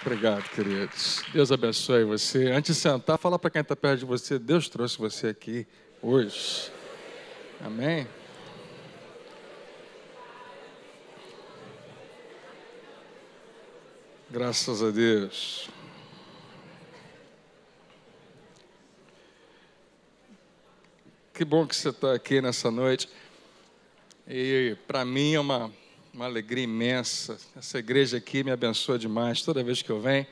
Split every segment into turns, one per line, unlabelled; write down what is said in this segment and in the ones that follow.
Obrigado, queridos. Deus abençoe você. Antes de sentar, fala para quem está perto de você, Deus trouxe você aqui hoje. Amém? Graças a Deus. Que bom que você está aqui nessa noite. E para mim é uma alegria imensa. Essa igreja aqui me abençoa demais toda vez que eu venho.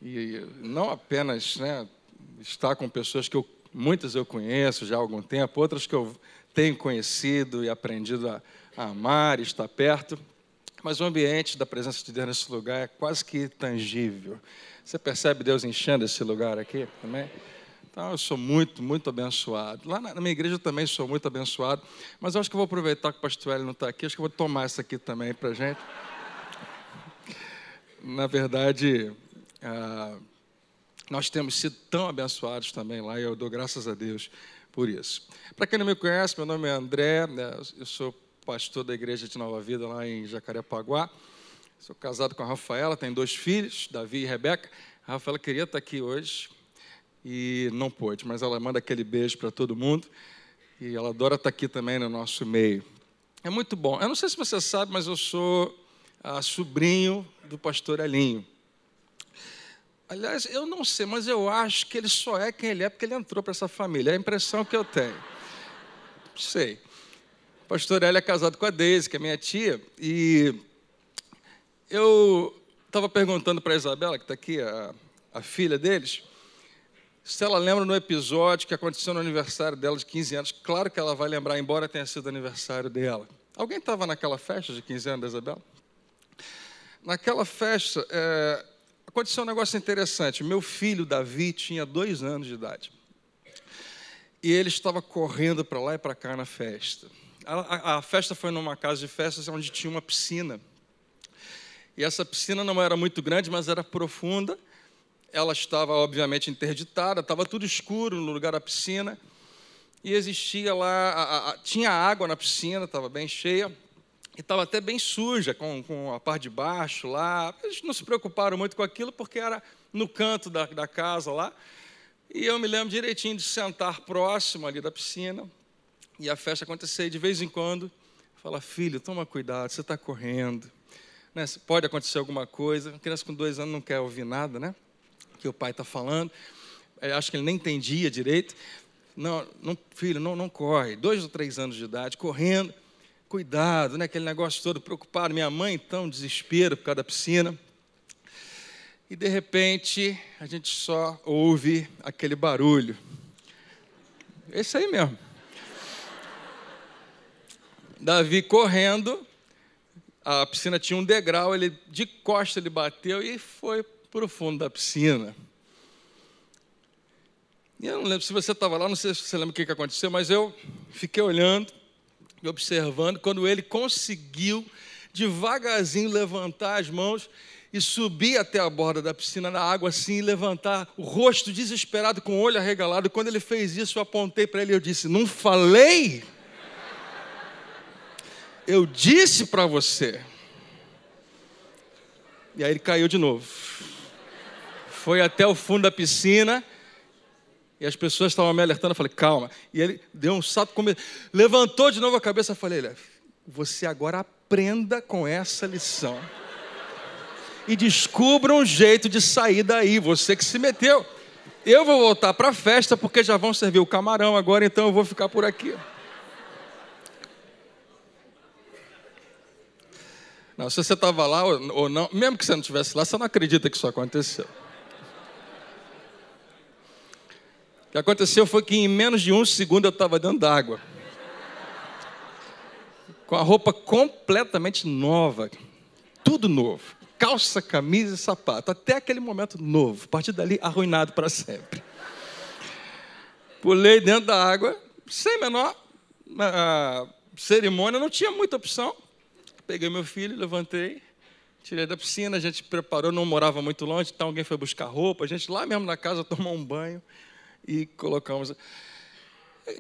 E não apenas, estar com pessoas que muitas eu conheço já há algum tempo, outras que eu tenho conhecido e aprendido a amar e estar perto. Mas o ambiente da presença de Deus nesse lugar é quase que tangível. Você percebe Deus enchendo esse lugar aqui também? Então, eu sou muito, muito abençoado. Lá na minha igreja eu também sou muito abençoado, mas eu acho que eu vou aproveitar que o pastor Hélio não está aqui, acho que eu vou tomar essa aqui também para a gente. Na verdade, nós temos sido tão abençoados também lá, e eu dou graças a Deus por isso. Para quem não me conhece, meu nome é André, eu sou pastor da Igreja de Nova Vida lá em Jacarepaguá. Sou casado com a Rafaela, tenho 2 filhos, Davi e Rebeca. A Rafaela queria estar aqui hoje e não pôde, mas ela manda aquele beijo para todo mundo e ela adora estar aqui também no nosso meio. É muito bom. Eu não sei se você sabe, mas eu sou sobrinho do pastor Elinho. Aliás, eu não sei, mas eu acho que ele só é quem ele é porque ele entrou para essa família. É a impressão que eu tenho. Não sei. O pastor Hélio é casado com a Deise, que é minha tia, e eu estava perguntando para a Isabela, que está aqui, a filha deles, se ela lembra no episódio que aconteceu no aniversário dela de 15 anos. Claro que ela vai lembrar, embora tenha sido aniversário dela. Alguém estava naquela festa de 15 anos da Isabela? Naquela festa, aconteceu um negócio interessante. Meu filho, Davi, tinha 2 anos de idade. E ele estava correndo para lá e para cá na festa. A festa foi numa casa de festas onde tinha uma piscina. E essa piscina não era muito grande, mas era profunda. Ela estava, obviamente, interditada, estava tudo escuro no lugar da piscina. E existia lá, tinha água na piscina, estava bem cheia. E estava até bem suja, com a parte de baixo lá. Eles não se preocuparam muito com aquilo, porque era no canto da casa lá. E eu me lembro direitinho de sentar próximo ali da piscina. E a festa acontecer, e de vez em quando, fala, filho, toma cuidado, você está correndo. Pode acontecer alguma coisa. A criança com 2 anos não quer ouvir nada, né? Que o pai está falando. Eu acho que ele nem entendia direito. Não, filho, não corre. 2 ou 3 anos de idade, correndo. Cuidado, né? Aquele negócio todo preocupado. Minha mãe, então, desespero por causa da piscina. E, de repente, a gente só ouve aquele barulho. Esse aí mesmo. Davi correndo, a piscina tinha um degrau, ele de costa ele bateu e foi para o fundo da piscina. E eu não lembro se você estava lá, não sei se você lembra o que aconteceu, mas eu fiquei olhando e observando quando ele conseguiu devagarzinho levantar as mãos e subir até a borda da piscina na água assim e levantar o rosto desesperado com o olho arregalado. Quando ele fez isso, eu apontei para ele e eu disse, não falei? Eu disse para você. E aí ele caiu de novo. Foi até o fundo da piscina. E as pessoas estavam me alertando. Eu falei, calma. E ele deu um salto, levantou de novo a cabeça. Eu falei, você agora aprenda com essa lição. E descubra um jeito de sair daí. Você que se meteu. Eu vou voltar para a festa porque já vão servir o camarão agora. Então eu vou ficar por aqui. Não, se você estava lá ou não, mesmo que você não estivesse lá, você não acredita que isso aconteceu. O que aconteceu foi que em menos de 1 segundo eu estava dentro d'água. Com a roupa completamente nova. Tudo novo. Calça, camisa e sapato. Até aquele momento novo. A partir dali, arruinado para sempre. Pulei dentro da água, sem menor cerimônia, não tinha muita opção. Peguei meu filho, levantei, tirei da piscina, a gente preparou, não morava muito longe, então alguém foi buscar roupa, a gente lá mesmo na casa tomou um banho e colocamos.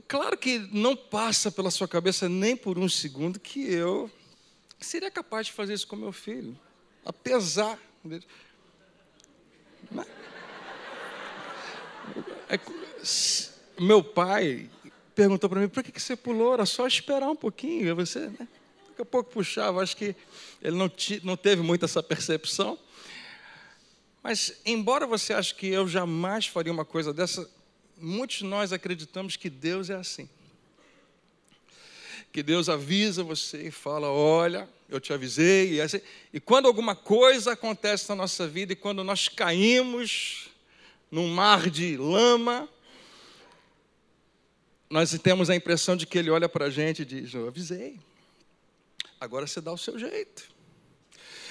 Claro que não passa pela sua cabeça nem por 1 segundo que eu seria capaz de fazer isso com meu filho, apesar dele. Meu pai perguntou para mim, por que você pulou? Era só esperar um pouquinho. E você, né? Daqui a pouco puxava. Acho que ele não teve muito essa percepção. Mas, embora você ache que eu jamais faria uma coisa dessa, muitos de nós acreditamos que Deus é assim. Que Deus avisa você e fala, olha, eu te avisei. E quando alguma coisa acontece na nossa vida, e quando nós caímos num mar de lama, nós temos a impressão de que Ele olha para a gente e diz, eu avisei, agora você dá o seu jeito.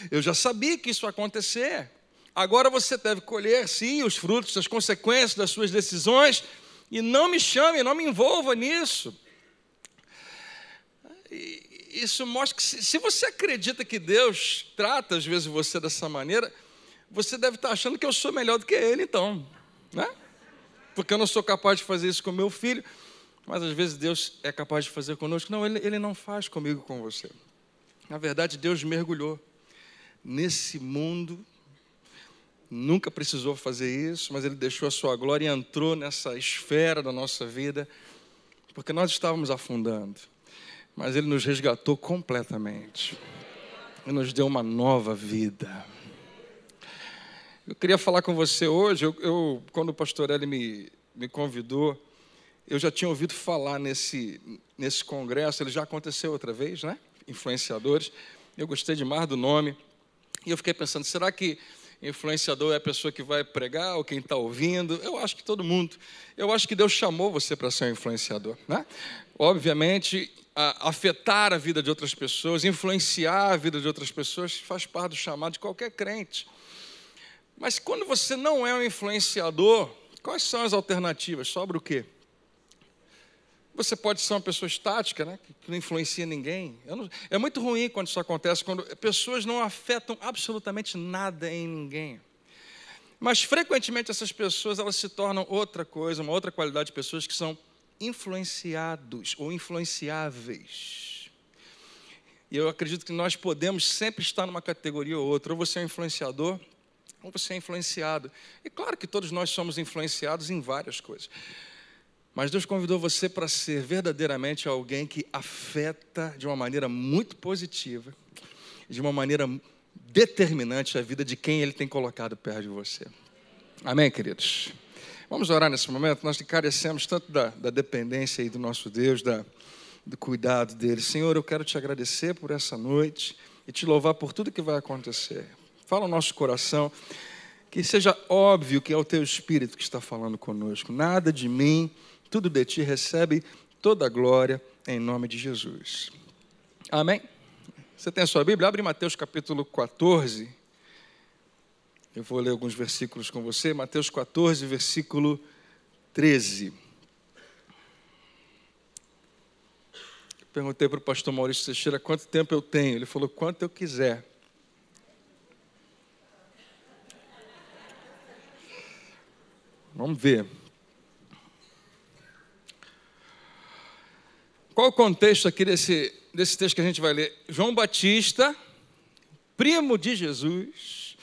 Eu já sabia que isso ia acontecer. Agora você deve colher, sim, os frutos, as consequências das suas decisões, e não me chame, não me envolva nisso. Isso mostra que se você acredita que Deus trata às vezes você dessa maneira, você deve estar achando que eu sou melhor do que Ele, então, né? Porque eu não sou capaz de fazer isso com meu filho, mas às vezes Deus é capaz de fazer conosco. Não, Ele não faz comigo, com você. Na verdade, Deus mergulhou nesse mundo, nunca precisou fazer isso, mas Ele deixou a sua glória e entrou nessa esfera da nossa vida, porque nós estávamos afundando. Mas Ele nos resgatou completamente. E nos deu uma nova vida. Eu queria falar com você hoje, quando o pastor Eli me convidou, eu já tinha ouvido falar nesse congresso, ele já aconteceu outra vez, né? Influenciadores. Eu gostei demais do nome. E eu fiquei pensando, será que influenciador é a pessoa que vai pregar ou quem está ouvindo? Eu acho que todo mundo. Eu acho que Deus chamou você para ser um influenciador, né? Obviamente, afetar a vida de outras pessoas, influenciar a vida de outras pessoas, faz parte do chamado de qualquer crente. Mas quando você não é um influenciador, quais são as alternativas? Sobra o quê? Você pode ser uma pessoa estática, né? Que não influencia ninguém. É muito ruim quando isso acontece, quando pessoas não afetam absolutamente nada em ninguém. Mas, frequentemente, essas pessoas elas se tornam outra coisa, uma outra qualidade de pessoas que são influenciados ou influenciáveis. E eu acredito que nós podemos sempre estar numa categoria ou outra. Ou você é um influenciador, ou você é influenciado. E claro que todos nós somos influenciados em várias coisas. Mas Deus convidou você para ser verdadeiramente alguém que afeta de uma maneira muito positiva, de uma maneira determinante a vida de quem Ele tem colocado perto de você. Amém, queridos? Vamos orar nesse momento. Nós carecemos tanto da dependência aí do nosso Deus, do cuidado dEle. Senhor, eu quero te agradecer por essa noite e te louvar por tudo que vai acontecer. Fala o nosso coração, que seja óbvio que é o Teu Espírito que está falando conosco. Nada de mim, tudo de Ti, recebe toda a glória em nome de Jesus. Amém? Você tem a sua Bíblia? Abre Mateus capítulo 14. Eu vou ler alguns versículos com você. Mateus 14, versículo 13. Eu perguntei para o pastor Maurício Teixeira quanto tempo eu tenho. Ele falou, quanto eu quiser. Vamos ver. Qual o contexto aqui desse texto que a gente vai ler? João Batista, primo de Jesus,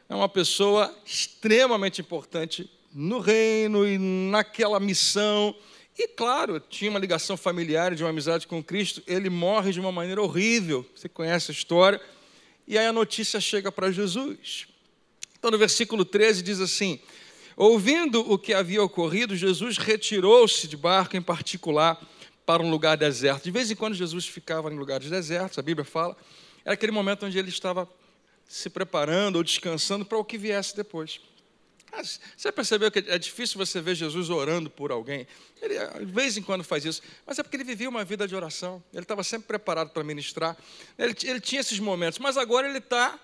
é uma pessoa extremamente importante no reino e naquela missão. E, claro, tinha uma ligação familiar, de uma amizade com Cristo. Ele morre de uma maneira horrível. Você conhece a história. E aí a notícia chega para Jesus. Então, no versículo 13 diz assim, ouvindo o que havia ocorrido, Jesus retirou-se de barco em particular para um lugar deserto. De vez em quando Jesus ficava em lugares desertos, a Bíblia fala. Era aquele momento onde ele estava se preparando ou descansando para o que viesse depois. Você percebeu que é difícil você ver Jesus orando por alguém? Ele, de vez em quando, faz isso. Mas é porque ele vivia uma vida de oração. Ele estava sempre preparado para ministrar. Ele tinha esses momentos. Mas agora ele está,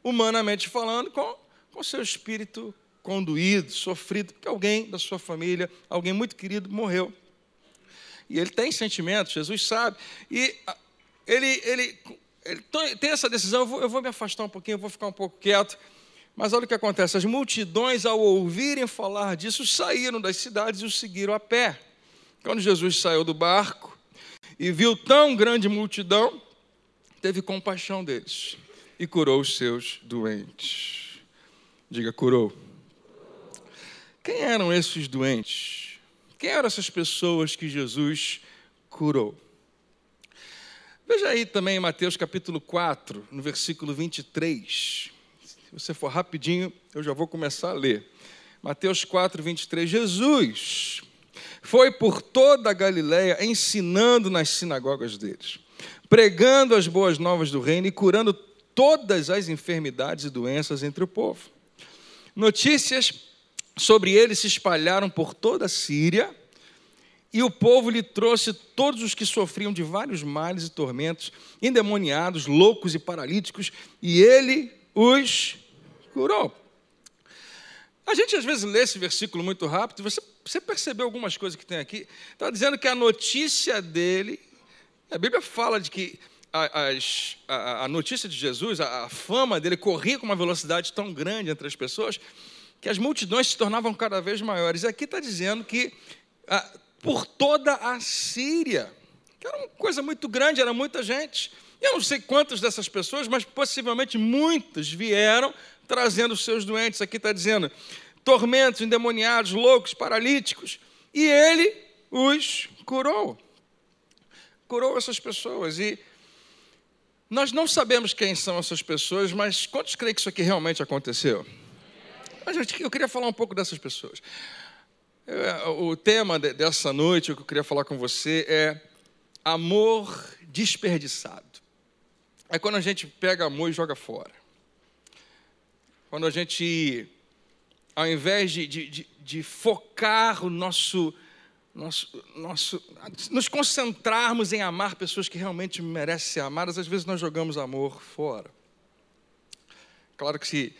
humanamente falando, com seu espírito conduído, sofrido, porque alguém da sua família, alguém muito querido, morreu. E ele tem sentimentos, Jesus sabe. E ele tem essa decisão, eu vou me afastar um pouquinho, eu vou ficar um pouco quieto. Mas olha o que acontece, as multidões, ao ouvirem falar disso, saíram das cidades e o seguiram a pé. Quando Jesus saiu do barco e viu tão grande multidão, teve compaixão deles e curou os seus doentes. Diga, curou. Quem eram esses doentes? Quem eram essas pessoas que Jesus curou? Veja aí também em Mateus capítulo 4, no versículo 23. Se você for rapidinho, eu já vou começar a ler. Mateus 4, 23. Jesus foi por toda a Galileia ensinando nas sinagogas deles, pregando as boas novas do reino e curando todas as enfermidades e doenças entre o povo. Notícias sobre ele se espalharam por toda a Síria, e o povo lhe trouxe todos os que sofriam de vários males e tormentos, endemoniados, loucos e paralíticos, e ele os curou. A gente às vezes lê esse versículo muito rápido, e você percebeu algumas coisas que tem aqui? Está dizendo que a notícia dele, a Bíblia fala de que a notícia de Jesus, a fama dele corria com uma velocidade tão grande entre as pessoas, que as multidões se tornavam cada vez maiores. E aqui está dizendo que por toda a Síria, que era uma coisa muito grande, era muita gente. Eu não sei quantas dessas pessoas, mas possivelmente muitas vieram trazendo os seus doentes. Aqui está dizendo, tormentos, endemoniados, loucos, paralíticos. E ele os curou. Curou essas pessoas. E nós não sabemos quem são essas pessoas, mas quantos creem que isso aqui realmente aconteceu? Eu queria falar um pouco dessas pessoas. O tema dessa noite, o que eu queria falar com você é amor desperdiçado. É quando a gente pega amor e joga fora. Quando a gente, ao invés de focar o nos concentrarmos em amar pessoas que realmente merecem ser amadas, às vezes nós jogamos amor fora. Claro que se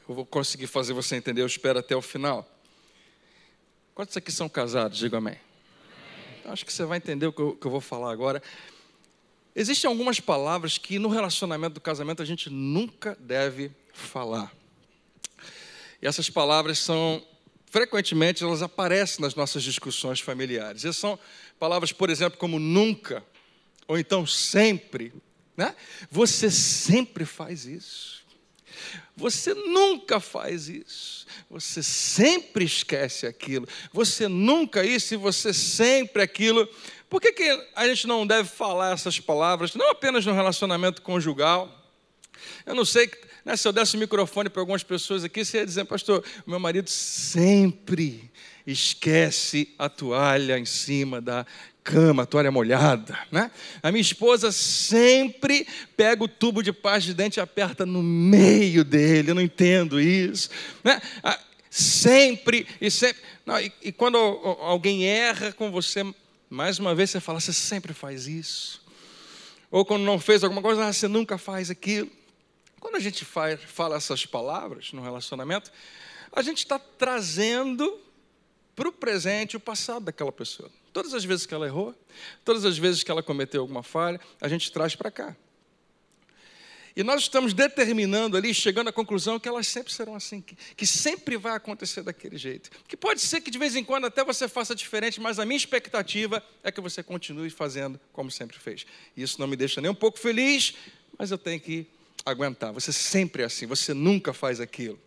eu vou conseguir fazer você entender, eu espero até o final. Quantos aqui são casados? Diga amém. Acho que você vai entender o que eu vou falar agora. Existem algumas palavras que no relacionamento do casamento a gente nunca deve falar. E essas palavras são, frequentemente, elas aparecem nas nossas discussões familiares. Essas são palavras, por exemplo, como nunca, ou então sempre, né? Você sempre faz isso. Você nunca faz isso. Você sempre esquece aquilo. Você nunca isso e você sempre aquilo. Por que a gente não deve falar essas palavras, não apenas no relacionamento conjugal? Eu não sei, né, se eu desse o microfone para algumas pessoas aqui, você ia dizer, pastor, meu marido sempre esquece a toalha em cima da cama, a toalha molhada, né? A minha esposa sempre pega o tubo de pasta de dente e aperta no meio dele, eu não entendo isso, né? Sempre e sempre. Não, e quando alguém erra com você, mais uma vez você fala, você sempre faz isso. Ou quando não fez alguma coisa, você nunca faz aquilo. Quando a gente fala essas palavras no relacionamento, a gente está trazendo para o presente o passado daquela pessoa. Todas as vezes que ela errou, todas as vezes que ela cometeu alguma falha, a gente traz para cá. E nós estamos determinando ali, chegando à conclusão que elas sempre serão assim, que sempre vai acontecer daquele jeito. Que pode ser que de vez em quando até você faça diferente, mas a minha expectativa é que você continue fazendo como sempre fez. E isso não me deixa nem um pouco feliz, mas eu tenho que aguentar. Você sempre é assim, você nunca faz aquilo.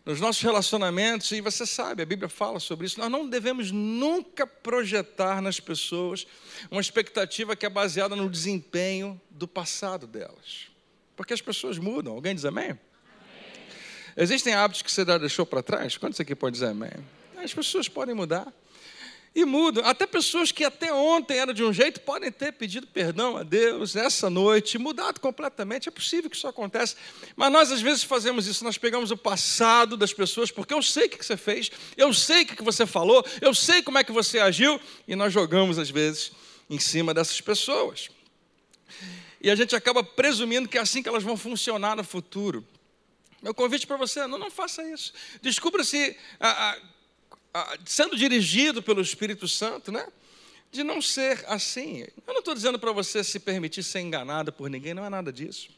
Nos nossos relacionamentos, e você sabe, a Bíblia fala sobre isso, nós não devemos nunca projetar nas pessoas uma expectativa que é baseada no desempenho do passado delas. Porque as pessoas mudam. Alguém diz amém? Amém. Existem hábitos que você já deixou para trás? Quantos aqui pode dizer amém? As pessoas podem mudar. E mudam. Até pessoas que até ontem eram de um jeito podem ter pedido perdão a Deus essa noite, mudado completamente. É possível que isso aconteça. Mas nós às vezes fazemos isso. Nós pegamos o passado das pessoas, porque eu sei o que você fez, eu sei o que você falou, eu sei como é que você agiu, e nós jogamos às vezes em cima dessas pessoas. E a gente acaba presumindo que é assim que elas vão funcionar no futuro. Meu convite para você, não faça isso. Descubra se sendo dirigido pelo Espírito Santo, né? De não ser assim. Eu não estou dizendo para você se permitir ser enganado por ninguém, não é nada disso.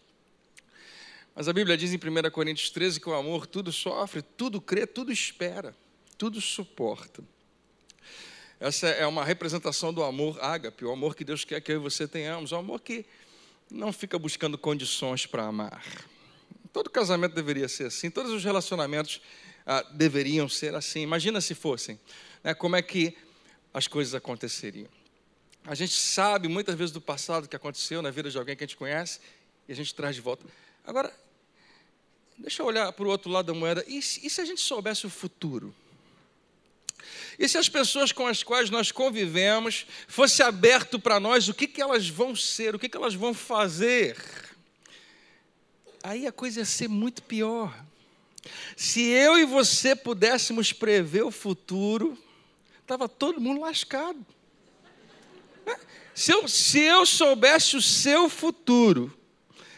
Mas a Bíblia diz em 1 Coríntios 13 que o amor tudo sofre, tudo crê, tudo espera, tudo suporta. Essa é uma representação do amor ágape, o amor que Deus quer que eu e você tenhamos, o amor que não fica buscando condições para amar. Todo casamento deveria ser assim, todos os relacionamentos deveriam ser assim. Imagina se fossem, né? Como é que as coisas aconteceriam. A gente sabe muitas vezes do passado que aconteceu na vida de alguém que a gente conhece e a gente traz de volta. Agora, deixa eu olhar para o outro lado da moeda. E se a gente soubesse o futuro? E se as pessoas com as quais nós convivemos fosse aberto para nós o que elas vão ser, o que elas vão fazer? Aí a coisa ia ser muito pior. Se eu e você pudéssemos prever o futuro, estava todo mundo lascado. Se eu soubesse o seu futuro,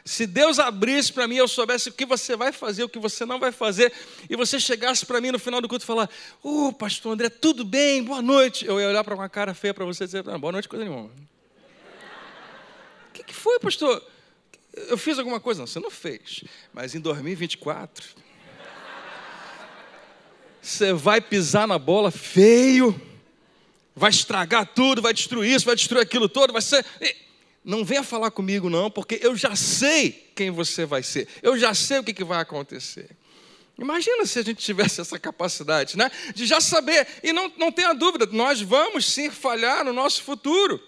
se Deus abrisse para mim, eu soubesse o que você vai fazer, o que você não vai fazer, e você chegasse para mim no final do culto e falar: pastor André, tudo bem, boa noite. Eu ia olhar para uma cara feia para você e dizer: boa noite, coisa nenhuma. O que foi, pastor? Eu fiz alguma coisa? Não, você não fez. Mas em 2024, você vai pisar na bola feio, vai estragar tudo, vai destruir isso, vai destruir aquilo todo, vai ser... Não venha falar comigo não, porque eu já sei quem você vai ser, eu já sei o que vai acontecer. Imagina se a gente tivesse essa capacidade, né? De já saber, e não tenha dúvida, nós vamos sim falhar no nosso futuro.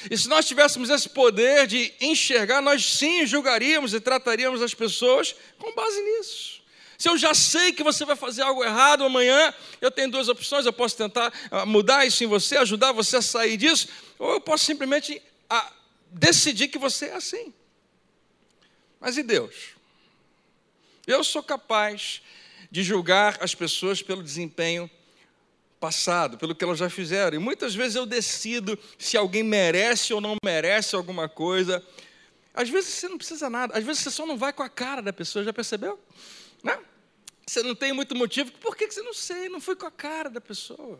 E se nós tivéssemos esse poder de enxergar, nós sim julgaríamos e trataríamos as pessoas com base nisso. Se eu já sei que você vai fazer algo errado amanhã, eu tenho duas opções: eu posso tentar mudar isso em você, ajudar você a sair disso, ou eu posso simplesmente decidir que você é assim. Mas e Deus? Eu sou capaz de julgar as pessoas pelo desempenho passado, pelo que elas já fizeram. E muitas vezes eu decido se alguém merece ou não merece alguma coisa. Às vezes você não precisa nada, às vezes você só não vai com a cara da pessoa, já percebeu? Né? Você não tem muito motivo. Por que você não sei? Não foi com a cara da pessoa.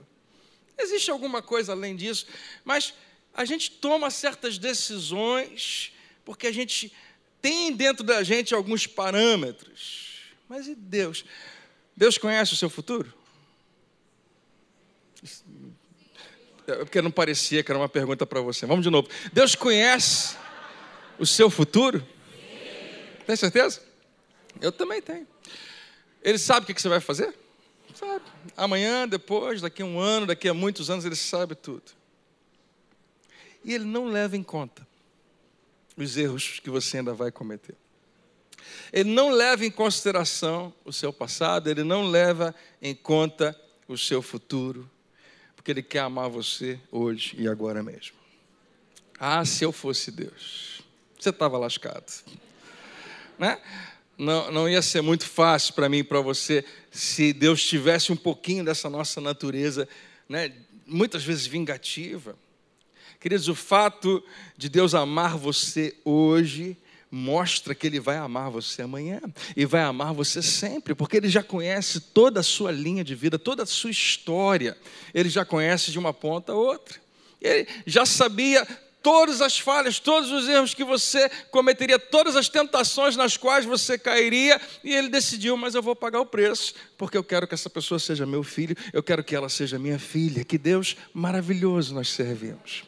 Existe alguma coisa além disso, mas a gente toma certas decisões porque a gente tem dentro da gente alguns parâmetros. Mas e Deus? Deus conhece o seu futuro? Porque não parecia que era uma pergunta para você. Vamos de novo. Deus conhece o seu futuro? Tem certeza? Eu também tenho. Ele sabe o que você vai fazer? Sabe. Amanhã, depois, daqui a um ano, daqui a muitos anos, ele sabe tudo. E ele não leva em conta os erros que você ainda vai cometer. Ele não leva em consideração o seu passado, ele não leva em conta o seu futuro, porque ele quer amar você hoje e agora mesmo. Se eu fosse Deus, você estava lascado, né? Não ia ser muito fácil para mim e para você se Deus tivesse um pouquinho dessa nossa natureza, né, muitas vezes vingativa. Queridos, o fato de Deus amar você hoje mostra que Ele vai amar você amanhã e vai amar você sempre, porque Ele já conhece toda a sua linha de vida, toda a sua história. Ele já conhece de uma ponta a outra. Ele já sabia todas as falhas, todos os erros que você cometeria, todas as tentações nas quais você cairia, e Ele decidiu: mas eu vou pagar o preço, porque eu quero que essa pessoa seja meu filho, eu quero que ela seja minha filha. Que Deus maravilhoso nós servimos.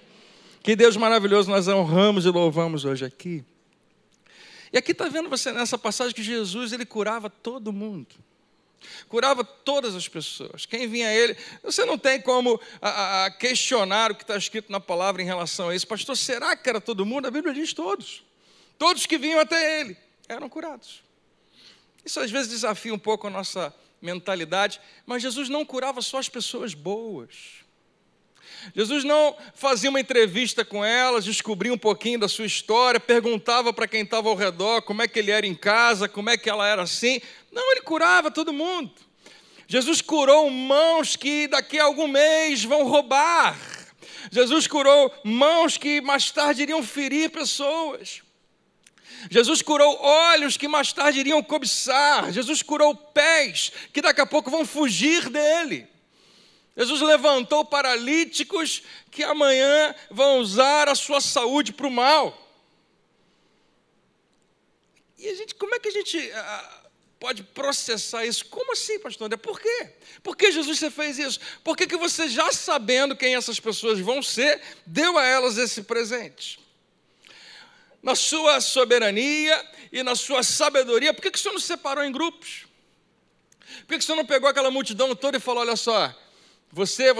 Que Deus maravilhoso nós honramos e louvamos hoje aqui. E aqui está vendo você nessa passagem que Jesus, Ele curava todo mundo. Curava todas as pessoas. Quem vinha a Ele, você não tem como questionar o que está escrito na palavra em relação a isso. Pastor, será que era todo mundo? A Bíblia diz todos. Todos que vinham até Ele eram curados. Isso às vezes desafia um pouco a nossa mentalidade, mas Jesus não curava só as pessoas boas. Jesus não fazia uma entrevista com elas, descobria um pouquinho da sua história, perguntava para quem estava ao redor como é que ele era em casa, como é que ela era assim. Não, ele curava todo mundo. Jesus curou mãos que daqui a algum mês vão roubar. Jesus curou mãos que mais tarde iriam ferir pessoas. Jesus curou olhos que mais tarde iriam cobiçar. Jesus curou pés que daqui a pouco vão fugir dele. Jesus levantou paralíticos que amanhã vão usar a sua saúde para o mal. E como é que a gente pode processar isso? Como assim, pastor André? Por quê? Por que Jesus você fez isso? Por que você, já sabendo quem essas pessoas vão ser, deu a elas esse presente? Na sua soberania e na sua sabedoria, por que o Senhor nos separou em grupos? Por que o Senhor não pegou aquela multidão toda e falou, olha só, você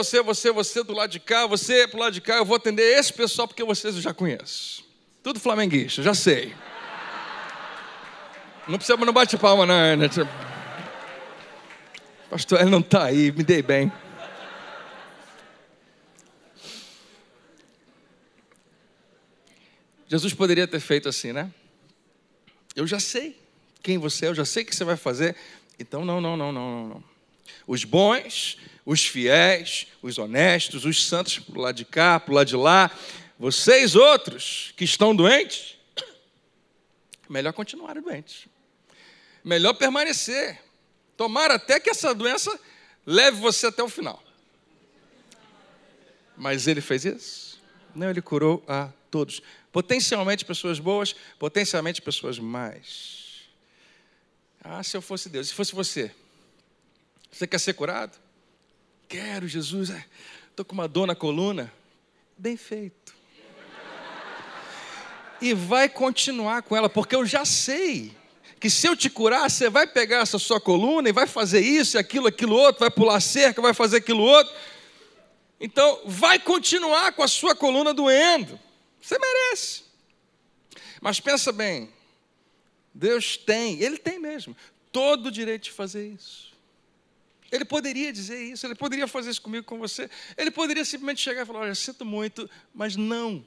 do lado de cá, você pro lado de cá, eu vou atender esse pessoal porque vocês eu já conheço. Tudo flamenguista, já sei. Não precisa, não bate palma, não. Pastor, ele não está aí, me dei bem. Jesus poderia ter feito assim, né? Eu já sei quem você é, eu já sei o que você vai fazer. Então, não. Os bons, os fiéis, os honestos, os santos pro lado de cá, pro lado de lá. Vocês outros que estão doentes, melhor continuarem doentes. Melhor permanecer. Tomara até que essa doença leve você até o final. Mas ele fez isso? Não, ele curou a todos. Potencialmente pessoas boas, potencialmente pessoas más. Ah, se eu fosse Deus, se fosse você. Você quer ser curado? Quero, Jesus. Estou com uma dor na coluna. Bem feito. E vai continuar com ela, porque eu já sei que se eu te curar, você vai pegar essa sua coluna e vai fazer isso, aquilo outro, vai pular cerca, vai fazer aquilo outro. Então, vai continuar com a sua coluna doendo. Você merece. Mas pensa bem, Deus tem, Ele tem mesmo, todo o direito de fazer isso. Ele poderia dizer isso, Ele poderia fazer isso comigo, com você. Ele poderia simplesmente chegar e falar, olha, sinto muito, mas não.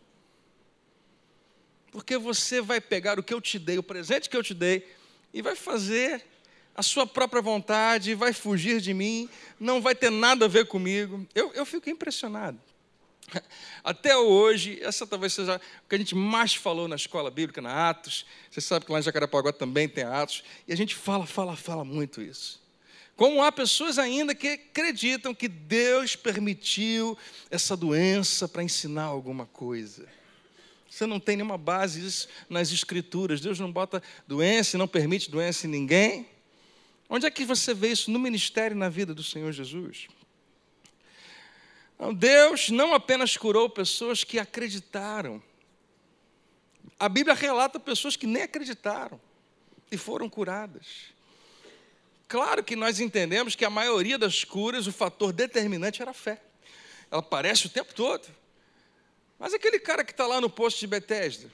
Porque você vai pegar o que eu te dei, o presente que eu te dei, e vai fazer a sua própria vontade, vai fugir de mim, não vai ter nada a ver comigo. Eu fico impressionado. Até hoje, essa talvez seja o que a gente mais falou na escola bíblica, na Atos. Você sabe que lá em Jacarepaguá também tem Atos. E a gente fala muito isso. Como há pessoas ainda que acreditam que Deus permitiu essa doença para ensinar alguma coisa. Você não tem nenhuma base disso nas Escrituras. Deus não bota doença e não permite doença em ninguém. Onde é que você vê isso no ministério e na vida do Senhor Jesus? Deus não apenas curou pessoas que acreditaram. A Bíblia relata pessoas que nem acreditaram e foram curadas. Claro que nós entendemos que a maioria das curas, o fator determinante era a fé. Ela aparece o tempo todo. Mas aquele cara que está lá no poço de Betesda,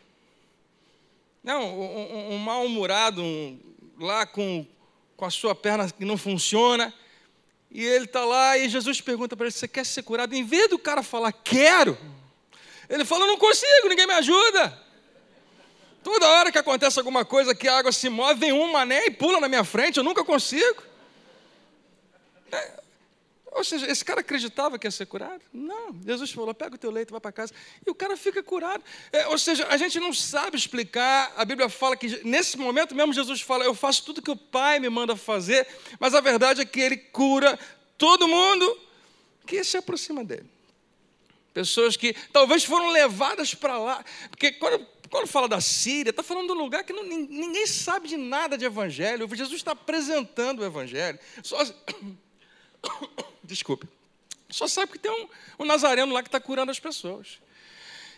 não, um mal-humorado, lá com a sua perna que não funciona, e ele está lá e Jesus pergunta para ele, você quer ser curado? Em vez do cara falar, quero, ele fala, não consigo, ninguém me ajuda. Toda hora que acontece alguma coisa, que a água se move, vem um mané e pula na minha frente, eu nunca consigo. Ou seja, esse cara acreditava que ia ser curado? Não, Jesus falou, pega o teu leito, vai para casa. E o cara fica curado. Ou seja, a gente não sabe explicar. A Bíblia fala que nesse momento mesmo Jesus fala, eu faço tudo que o Pai me manda fazer, mas a verdade é que Ele cura todo mundo que se aproxima dEle. Pessoas que talvez foram levadas para lá. Porque quando fala da Síria, está falando de um lugar que ninguém sabe de nada de evangelho. Jesus está apresentando o evangelho. Desculpe. Só sabe que tem um nazareno lá que está curando as pessoas.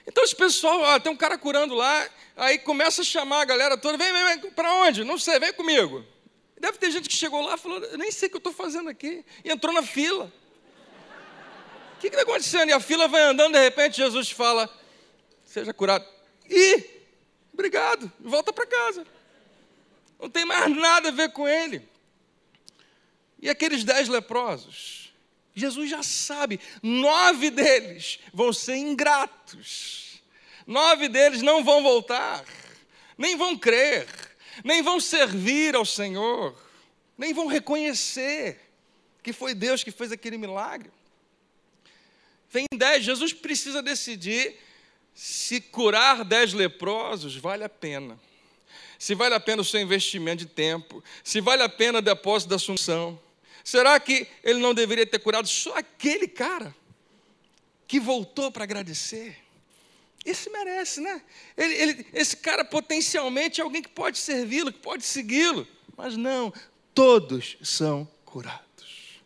Então esse pessoal, tem um cara curando lá, aí começa a chamar a galera toda, vem, para onde? Não sei, vem comigo. Deve ter gente que chegou lá e falou, eu nem sei o que eu estou fazendo aqui. E entrou na fila. O que está acontecendo? E a fila vai andando, de repente Jesus fala, seja curado. Obrigado, volta para casa. Não tem mais nada a ver com ele. E aqueles 10 leprosos, Jesus já sabe, 9 deles vão ser ingratos. 9 deles não vão voltar, nem vão crer, nem vão servir ao Senhor, nem vão reconhecer que foi Deus que fez aquele milagre. Vem 10, Jesus precisa decidir se curar 10 leprosos vale a pena. Se vale a pena o seu investimento de tempo, se vale a pena o depósito da Assunção. Será que ele não deveria ter curado só aquele cara que voltou para agradecer? Esse merece, né? Esse cara potencialmente é alguém que pode servi-lo, que pode segui-lo. Mas não, todos são curados.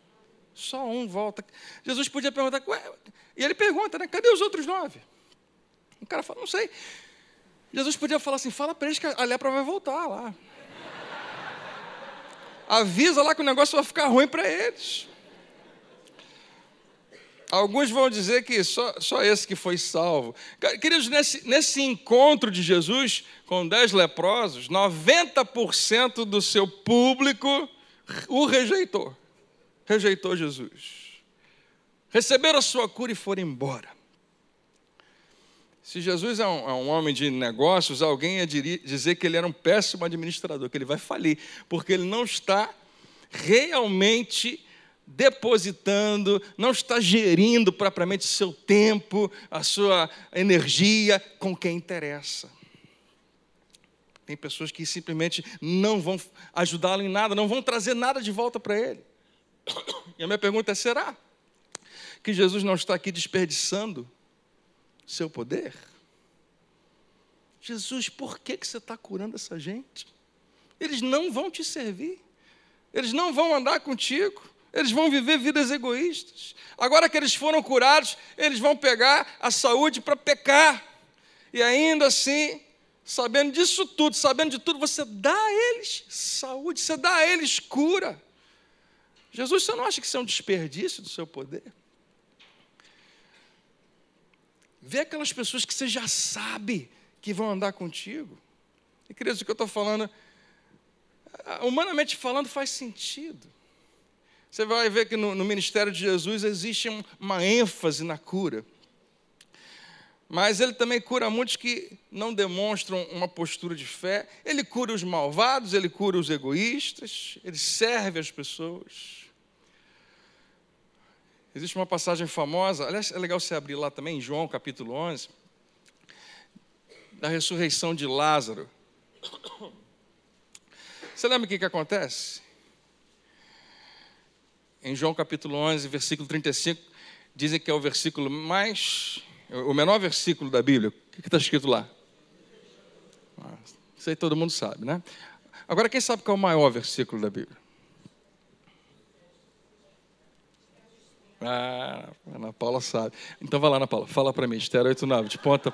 Só um volta. Jesus podia perguntar, e ele pergunta, né? Cadê os outros 9? O cara fala, não sei. Jesus podia falar assim, fala para eles que a lepra vai voltar lá. avisa lá que o negócio vai ficar ruim para eles. Alguns vão dizer que só esse que foi salvo. Queridos, nesse encontro de Jesus com 10 leprosos, 90% do seu público o rejeitou. Rejeitou Jesus. Receberam a sua cura e foram embora. Se Jesus é um homem de negócios, alguém ia dizer que ele era um péssimo administrador, que ele vai falir, porque ele não está realmente depositando, não está gerindo propriamente seu tempo, a sua energia com quem interessa. Tem pessoas que simplesmente não vão ajudá-lo em nada, não vão trazer nada de volta para ele. E a minha pergunta é, será que Jesus não está aqui desperdiçando seu poder? Jesus, por que você está curando essa gente? Eles não vão te servir, eles não vão andar contigo, eles vão viver vidas egoístas. Agora que eles foram curados, eles vão pegar a saúde para pecar. E ainda assim, sabendo disso tudo, sabendo de tudo, você dá a eles saúde, você dá a eles cura. Jesus, você não acha que isso é um desperdício do seu poder? Vê aquelas pessoas que você já sabe que vão andar contigo. E, queridos, o que eu estou falando, humanamente falando, faz sentido. Você vai ver que no ministério de Jesus existe uma ênfase na cura. Mas ele também cura muitos que não demonstram uma postura de fé. Ele cura os malvados, ele cura os egoístas, ele serve as pessoas. Existe uma passagem famosa, aliás, é legal você abrir lá também, em João capítulo 11, da ressurreição de Lázaro. Você lembra o que acontece? Em João capítulo 11, versículo 35, dizem que é o versículo o menor versículo da Bíblia. O que está escrito lá? Isso aí todo mundo sabe, né? Agora, quem sabe qual é o maior versículo da Bíblia? Ana Paula sabe. Então vai lá, Ana Paula, fala para mim, Esther 8:9, de ponta.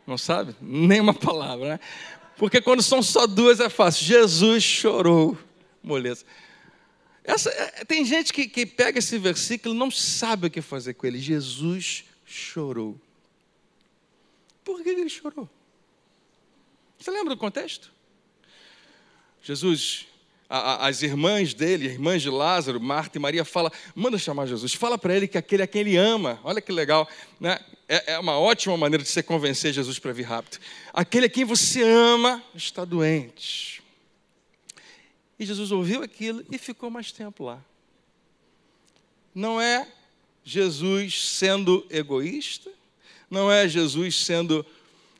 Não sabe? Nenhuma palavra, né? Porque quando são só duas é fácil. Jesus chorou. Moleza. Tem gente que pega esse versículo e não sabe o que fazer com ele. Jesus chorou. Por que ele chorou? Você lembra do contexto? Jesus, as irmãs dele, irmãs de Lázaro, Marta e Maria, manda chamar Jesus. Fala para ele que aquele a quem ele ama. Olha que legal, né? É uma ótima maneira de você convencer Jesus para vir rápido. Aquele a quem você ama está doente. E Jesus ouviu aquilo e ficou mais tempo lá. Não é Jesus sendo egoísta, não é Jesus sendo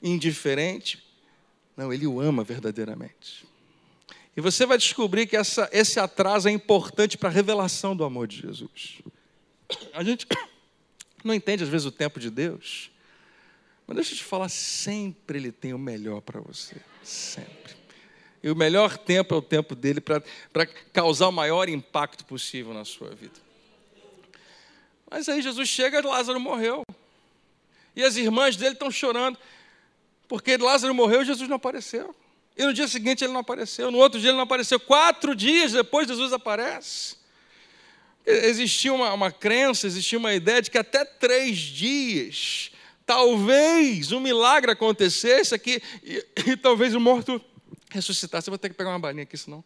indiferente, não, ele o ama verdadeiramente. E você vai descobrir que esse atraso é importante para a revelação do amor de Jesus. A gente não entende às vezes o tempo de Deus, mas deixa eu te falar, sempre Ele tem o melhor para você, sempre. E o melhor tempo é o tempo dele para causar o maior impacto possível na sua vida. Mas aí Jesus chega e Lázaro morreu. E as irmãs dele estão chorando, porque Lázaro morreu e Jesus não apareceu. E no dia seguinte ele não apareceu, no outro dia ele não apareceu. 4 dias depois Jesus aparece. Existia uma crença, existia uma ideia de que até 3 dias, talvez um milagre acontecesse aqui, e talvez o morto ressuscitasse. Eu vou ter que pegar uma balinha aqui, senão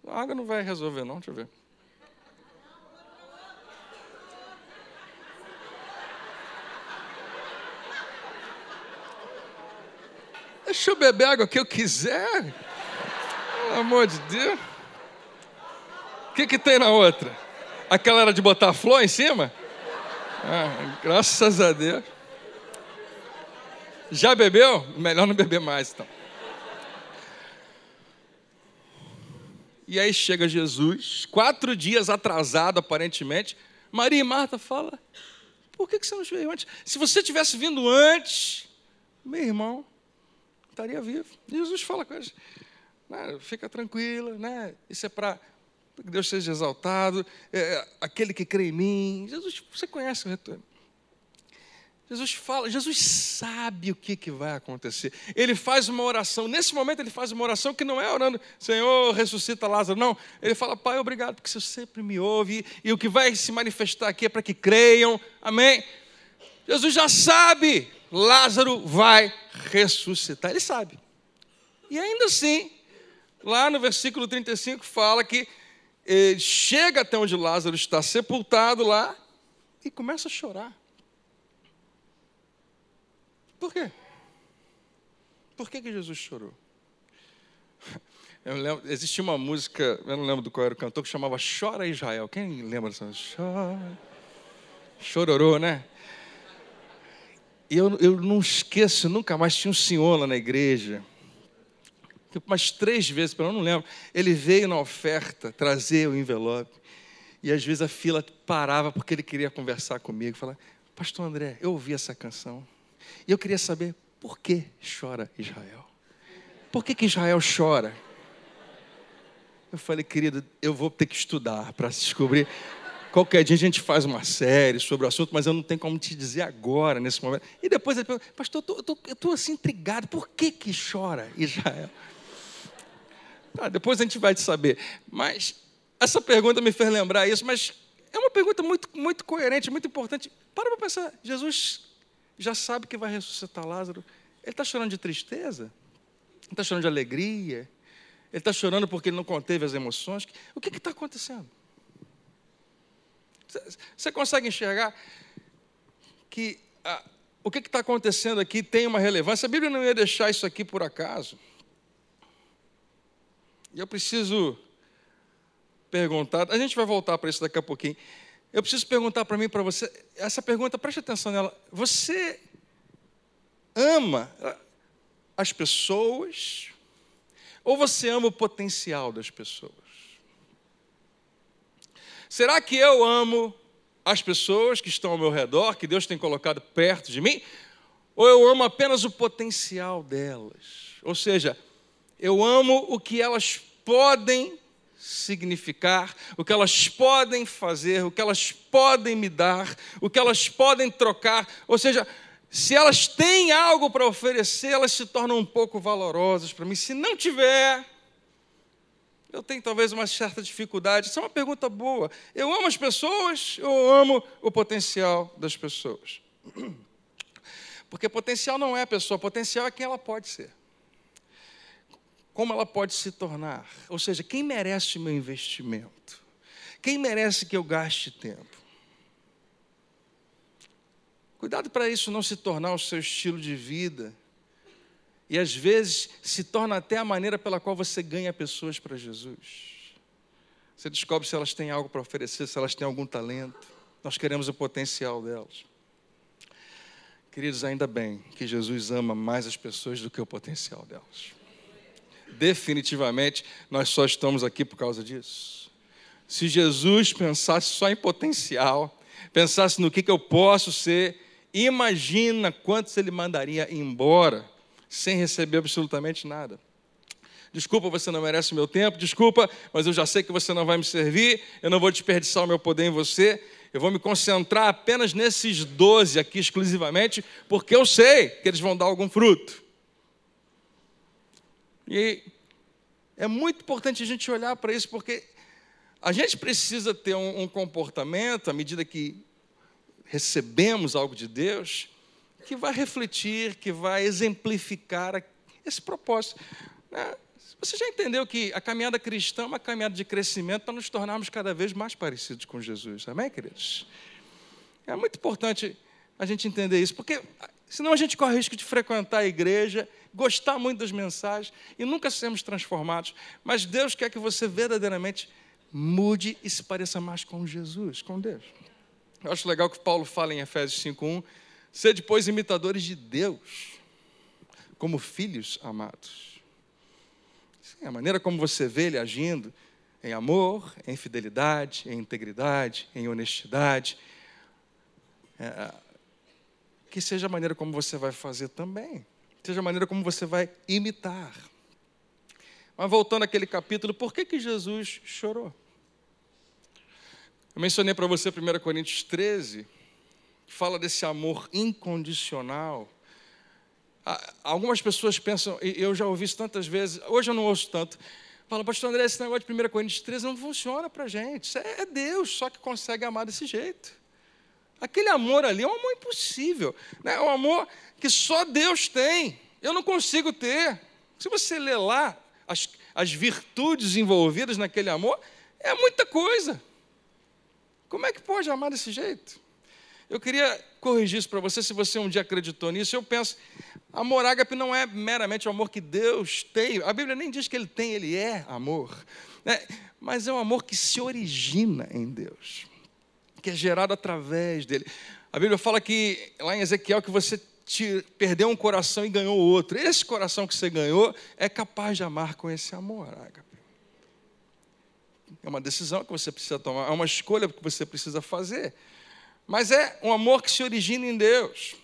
a água não vai resolver não, deixa eu ver. Deixa eu beber água que eu quiser. Pelo amor de Deus. O que tem na outra? Aquela era de botar flor em cima? Graças a Deus. Já bebeu? Melhor não beber mais, então. E aí chega Jesus, 4 dias atrasado, aparentemente. Maria e Marta falam, por que você não veio antes? Se você tivesse vindo antes, meu irmão estaria vivo. E Jesus fala com eles, fica tranquila, né? Isso é para que Deus seja exaltado, aquele que crê em mim. Jesus, você conhece o retorno. Jesus fala, Jesus sabe o que vai acontecer. Ele faz uma oração, nesse momento ele faz uma oração que não é orando, Senhor, ressuscita Lázaro, não. Ele fala, Pai, obrigado, porque você sempre me ouve, e o que vai se manifestar aqui é para que creiam, amém? Jesus já sabe, Lázaro vai ressuscitar, ele sabe. E ainda assim, lá no versículo 35 fala que ele chega até onde Lázaro está sepultado lá e começa a chorar. Por quê? Por que Jesus chorou? Eu lembro, existia uma música, eu não lembro do qual era o cantor, que chamava Chora Israel. Quem lembra dessa música? Chora. Chororô, né? E eu não esqueço nunca mais, tinha um senhor lá na igreja, que umas 3 vezes, eu não lembro, ele veio na oferta trazer o envelope, e às vezes a fila parava porque ele queria conversar comigo, falar, Pastor André, eu ouvi essa canção, e eu queria saber por que chora Israel. Por que Israel chora? Eu falei, querido, eu vou ter que estudar para descobrir. Qualquer dia a gente faz uma série sobre o assunto, mas eu não tenho como te dizer agora, nesse momento. E depois ele pergunta, pastor, eu estou assim intrigado, por que chora Israel? Depois a gente vai te saber. Mas essa pergunta me fez lembrar isso, mas é uma pergunta muito, muito coerente, muito importante. Para pensar, Jesus já sabe que vai ressuscitar Lázaro. Ele está chorando de tristeza? Ele está chorando de alegria? Ele está chorando porque ele não conteve as emoções? O que está acontecendo? Você consegue enxergar que o que está acontecendo aqui tem uma relevância? A Bíblia não ia deixar isso aqui por acaso. E eu preciso perguntar, a gente vai voltar para isso daqui a pouquinho. Eu preciso perguntar para mim e para você, essa pergunta, preste atenção nela. Você ama as pessoas ou você ama o potencial das pessoas? Será que eu amo as pessoas que estão ao meu redor, que Deus tem colocado perto de mim? Ou eu amo apenas o potencial delas? Ou seja, eu amo o que elas podem significar, o que elas podem fazer, o que elas podem me dar, o que elas podem trocar. Ou seja, se elas têm algo para oferecer, elas se tornam um pouco valorosas para mim. Se não tiver, eu tenho talvez uma certa dificuldade. Isso é uma pergunta boa. Eu amo as pessoas ou eu amo o potencial das pessoas? Porque potencial não é a pessoa, potencial é quem ela pode ser. Como ela pode se tornar. Ou seja, quem merece o meu investimento? Quem merece que eu gaste tempo? Cuidado para isso não se tornar o seu estilo de vida. E às vezes se torna até a maneira pela qual você ganha pessoas para Jesus. Você descobre se elas têm algo para oferecer, se elas têm algum talento. Nós queremos o potencial delas. Queridos, ainda bem que Jesus ama mais as pessoas do que o potencial delas. Definitivamente, nós só estamos aqui por causa disso. Se Jesus pensasse só em potencial, pensasse no que eu posso ser, imagina quantos ele mandaria embora, sem receber absolutamente nada. Desculpa, você não merece o meu tempo, desculpa, mas eu já sei que você não vai me servir, eu não vou desperdiçar o meu poder em você, eu vou me concentrar apenas nesses 12 aqui exclusivamente, porque eu sei que eles vão dar algum fruto. E é muito importante a gente olhar para isso, porque a gente precisa ter um comportamento, à medida que recebemos algo de Deus, que vai refletir, que vai exemplificar esse propósito. Você já entendeu que a caminhada cristã é uma caminhada de crescimento para nos tornarmos cada vez mais parecidos com Jesus, amém, queridos? É muito importante a gente entender isso, porque senão a gente corre o risco de frequentar a igreja, gostar muito das mensagens e nunca sermos transformados. Mas Deus quer que você verdadeiramente mude e se pareça mais com Jesus, com Deus. Eu acho legal que Paulo fala em Efésios 5:1, sede, pois, imitadores de Deus, como filhos amados. Sim, a maneira como você vê Ele agindo, em amor, em fidelidade, em integridade, em honestidade, que seja a maneira como você vai fazer também, seja a maneira como você vai imitar. Mas voltando àquele capítulo, por que Jesus chorou? Eu mencionei para você 1 Coríntios 13, que fala desse amor incondicional, algumas pessoas pensam, e eu já ouvi isso tantas vezes, hoje eu não ouço tanto, fala, pastor André, esse negócio de 1 Coríntios 13 não funciona para a gente, isso é Deus só que consegue amar desse jeito. Aquele amor ali é um amor impossível, né? É um amor que só Deus tem, eu não consigo ter. Se você ler lá as virtudes envolvidas naquele amor, é muita coisa. Como é que pode amar desse jeito? Eu queria corrigir isso para você, se você um dia acreditou nisso. Eu penso, amor ágape não é meramente o amor que Deus tem. A Bíblia nem diz que Ele tem, Ele é amor. Né? Mas é um amor que se origina em Deus, que é gerado através dEle. A Bíblia fala que, lá em Ezequiel, que você perdeu um coração e ganhou outro. Esse coração que você ganhou é capaz de amar com esse amor ágape. É uma decisão que você precisa tomar, é uma escolha que você precisa fazer. Mas é um amor que se origina em Deus.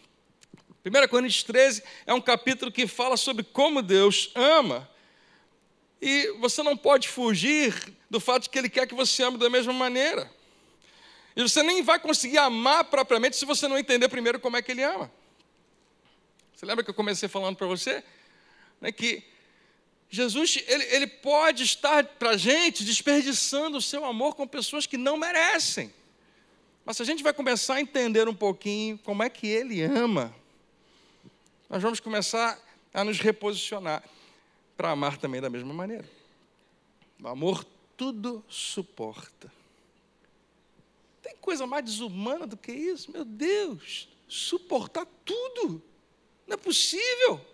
1 Coríntios 13 é um capítulo que fala sobre como Deus ama. E você não pode fugir do fato de que Ele quer que você ame da mesma maneira. E você nem vai conseguir amar propriamente se você não entender primeiro como é que Ele ama. Você lembra que eu comecei falando para você? Né, que Jesus, ele pode estar para a gente desperdiçando o seu amor com pessoas que não merecem. Mas se a gente vai começar a entender um pouquinho como é que Ele ama, nós vamos começar a nos reposicionar para amar também da mesma maneira. O amor tudo suporta. Tem coisa mais desumana do que isso? Meu Deus, suportar tudo. Não é possível.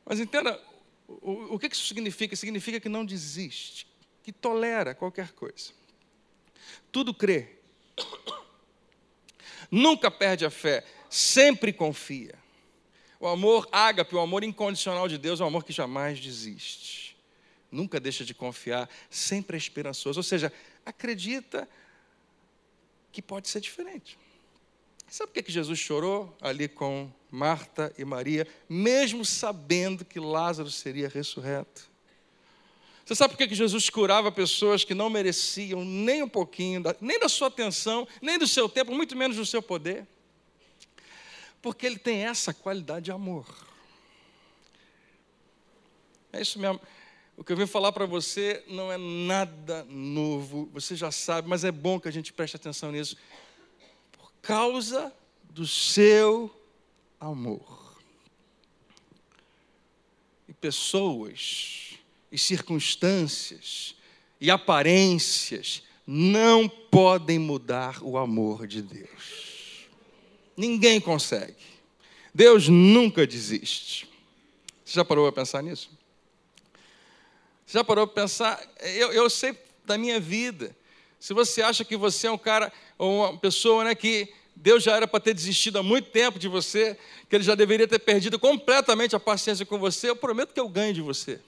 Mas entenda, o que isso significa? Significa que não desiste, que tolera qualquer coisa. Tudo crê. Nunca perde a fé, sempre confia. O amor ágape, o amor incondicional de Deus, é um amor que jamais desiste. Nunca deixa de confiar, sempre é esperançoso. Ou seja, acredita que pode ser diferente. Sabe por que Jesus chorou ali com Marta e Maria, mesmo sabendo que Lázaro seria ressurreto? Você sabe por que Jesus curava pessoas que não mereciam nem um pouquinho, nem da sua atenção, nem do seu tempo, muito menos do seu poder? Porque Ele tem essa qualidade de amor. É isso mesmo. O que eu vim falar para você não é nada novo, você já sabe, mas é bom que a gente preste atenção nisso. Por causa do seu amor. E pessoas, e circunstâncias, e aparências não podem mudar o amor de Deus. Ninguém consegue. Deus nunca desiste. Você já parou para pensar nisso? Você já parou para pensar? Eu sei da minha vida. Se você acha que você é um cara ou uma pessoa, né, que Deus já era para ter desistido há muito tempo de você, que Ele já deveria ter perdido completamente a paciência com você, eu prometo que eu ganho de você.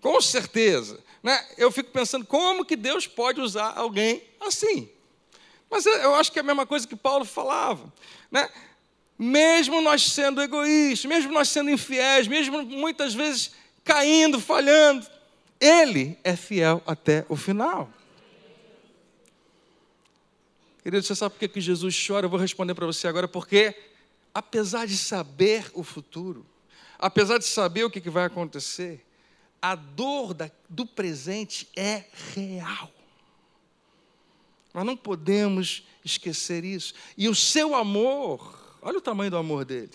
Com certeza. Né? Eu fico pensando, como que Deus pode usar alguém assim? Mas eu acho que é a mesma coisa que Paulo falava. Né? Mesmo nós sendo egoístas, mesmo nós sendo infiéis, mesmo muitas vezes caindo, falhando, Ele é fiel até o final. Querido, você sabe por que Jesus chora? Eu vou responder para você agora, porque apesar de saber o futuro, apesar de saber o que vai acontecer, a dor do presente é real. Nós não podemos esquecer isso. E o seu amor, olha o tamanho do amor dele,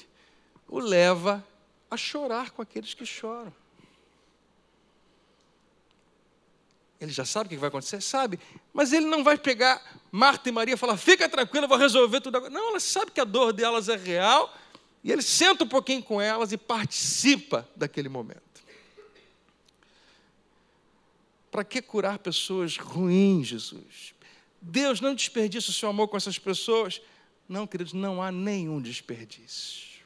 o leva a chorar com aqueles que choram. Ele já sabe o que vai acontecer? Sabe. Mas ele não vai pegar Marta e Maria e falar, fica tranquila, eu vou resolver tudo agora. Não, ela sabe que a dor delas é real, e ele senta um pouquinho com elas e participa daquele momento. Para que curar pessoas ruins, Jesus? Deus não desperdiça o seu amor com essas pessoas? Não, queridos, não há nenhum desperdício.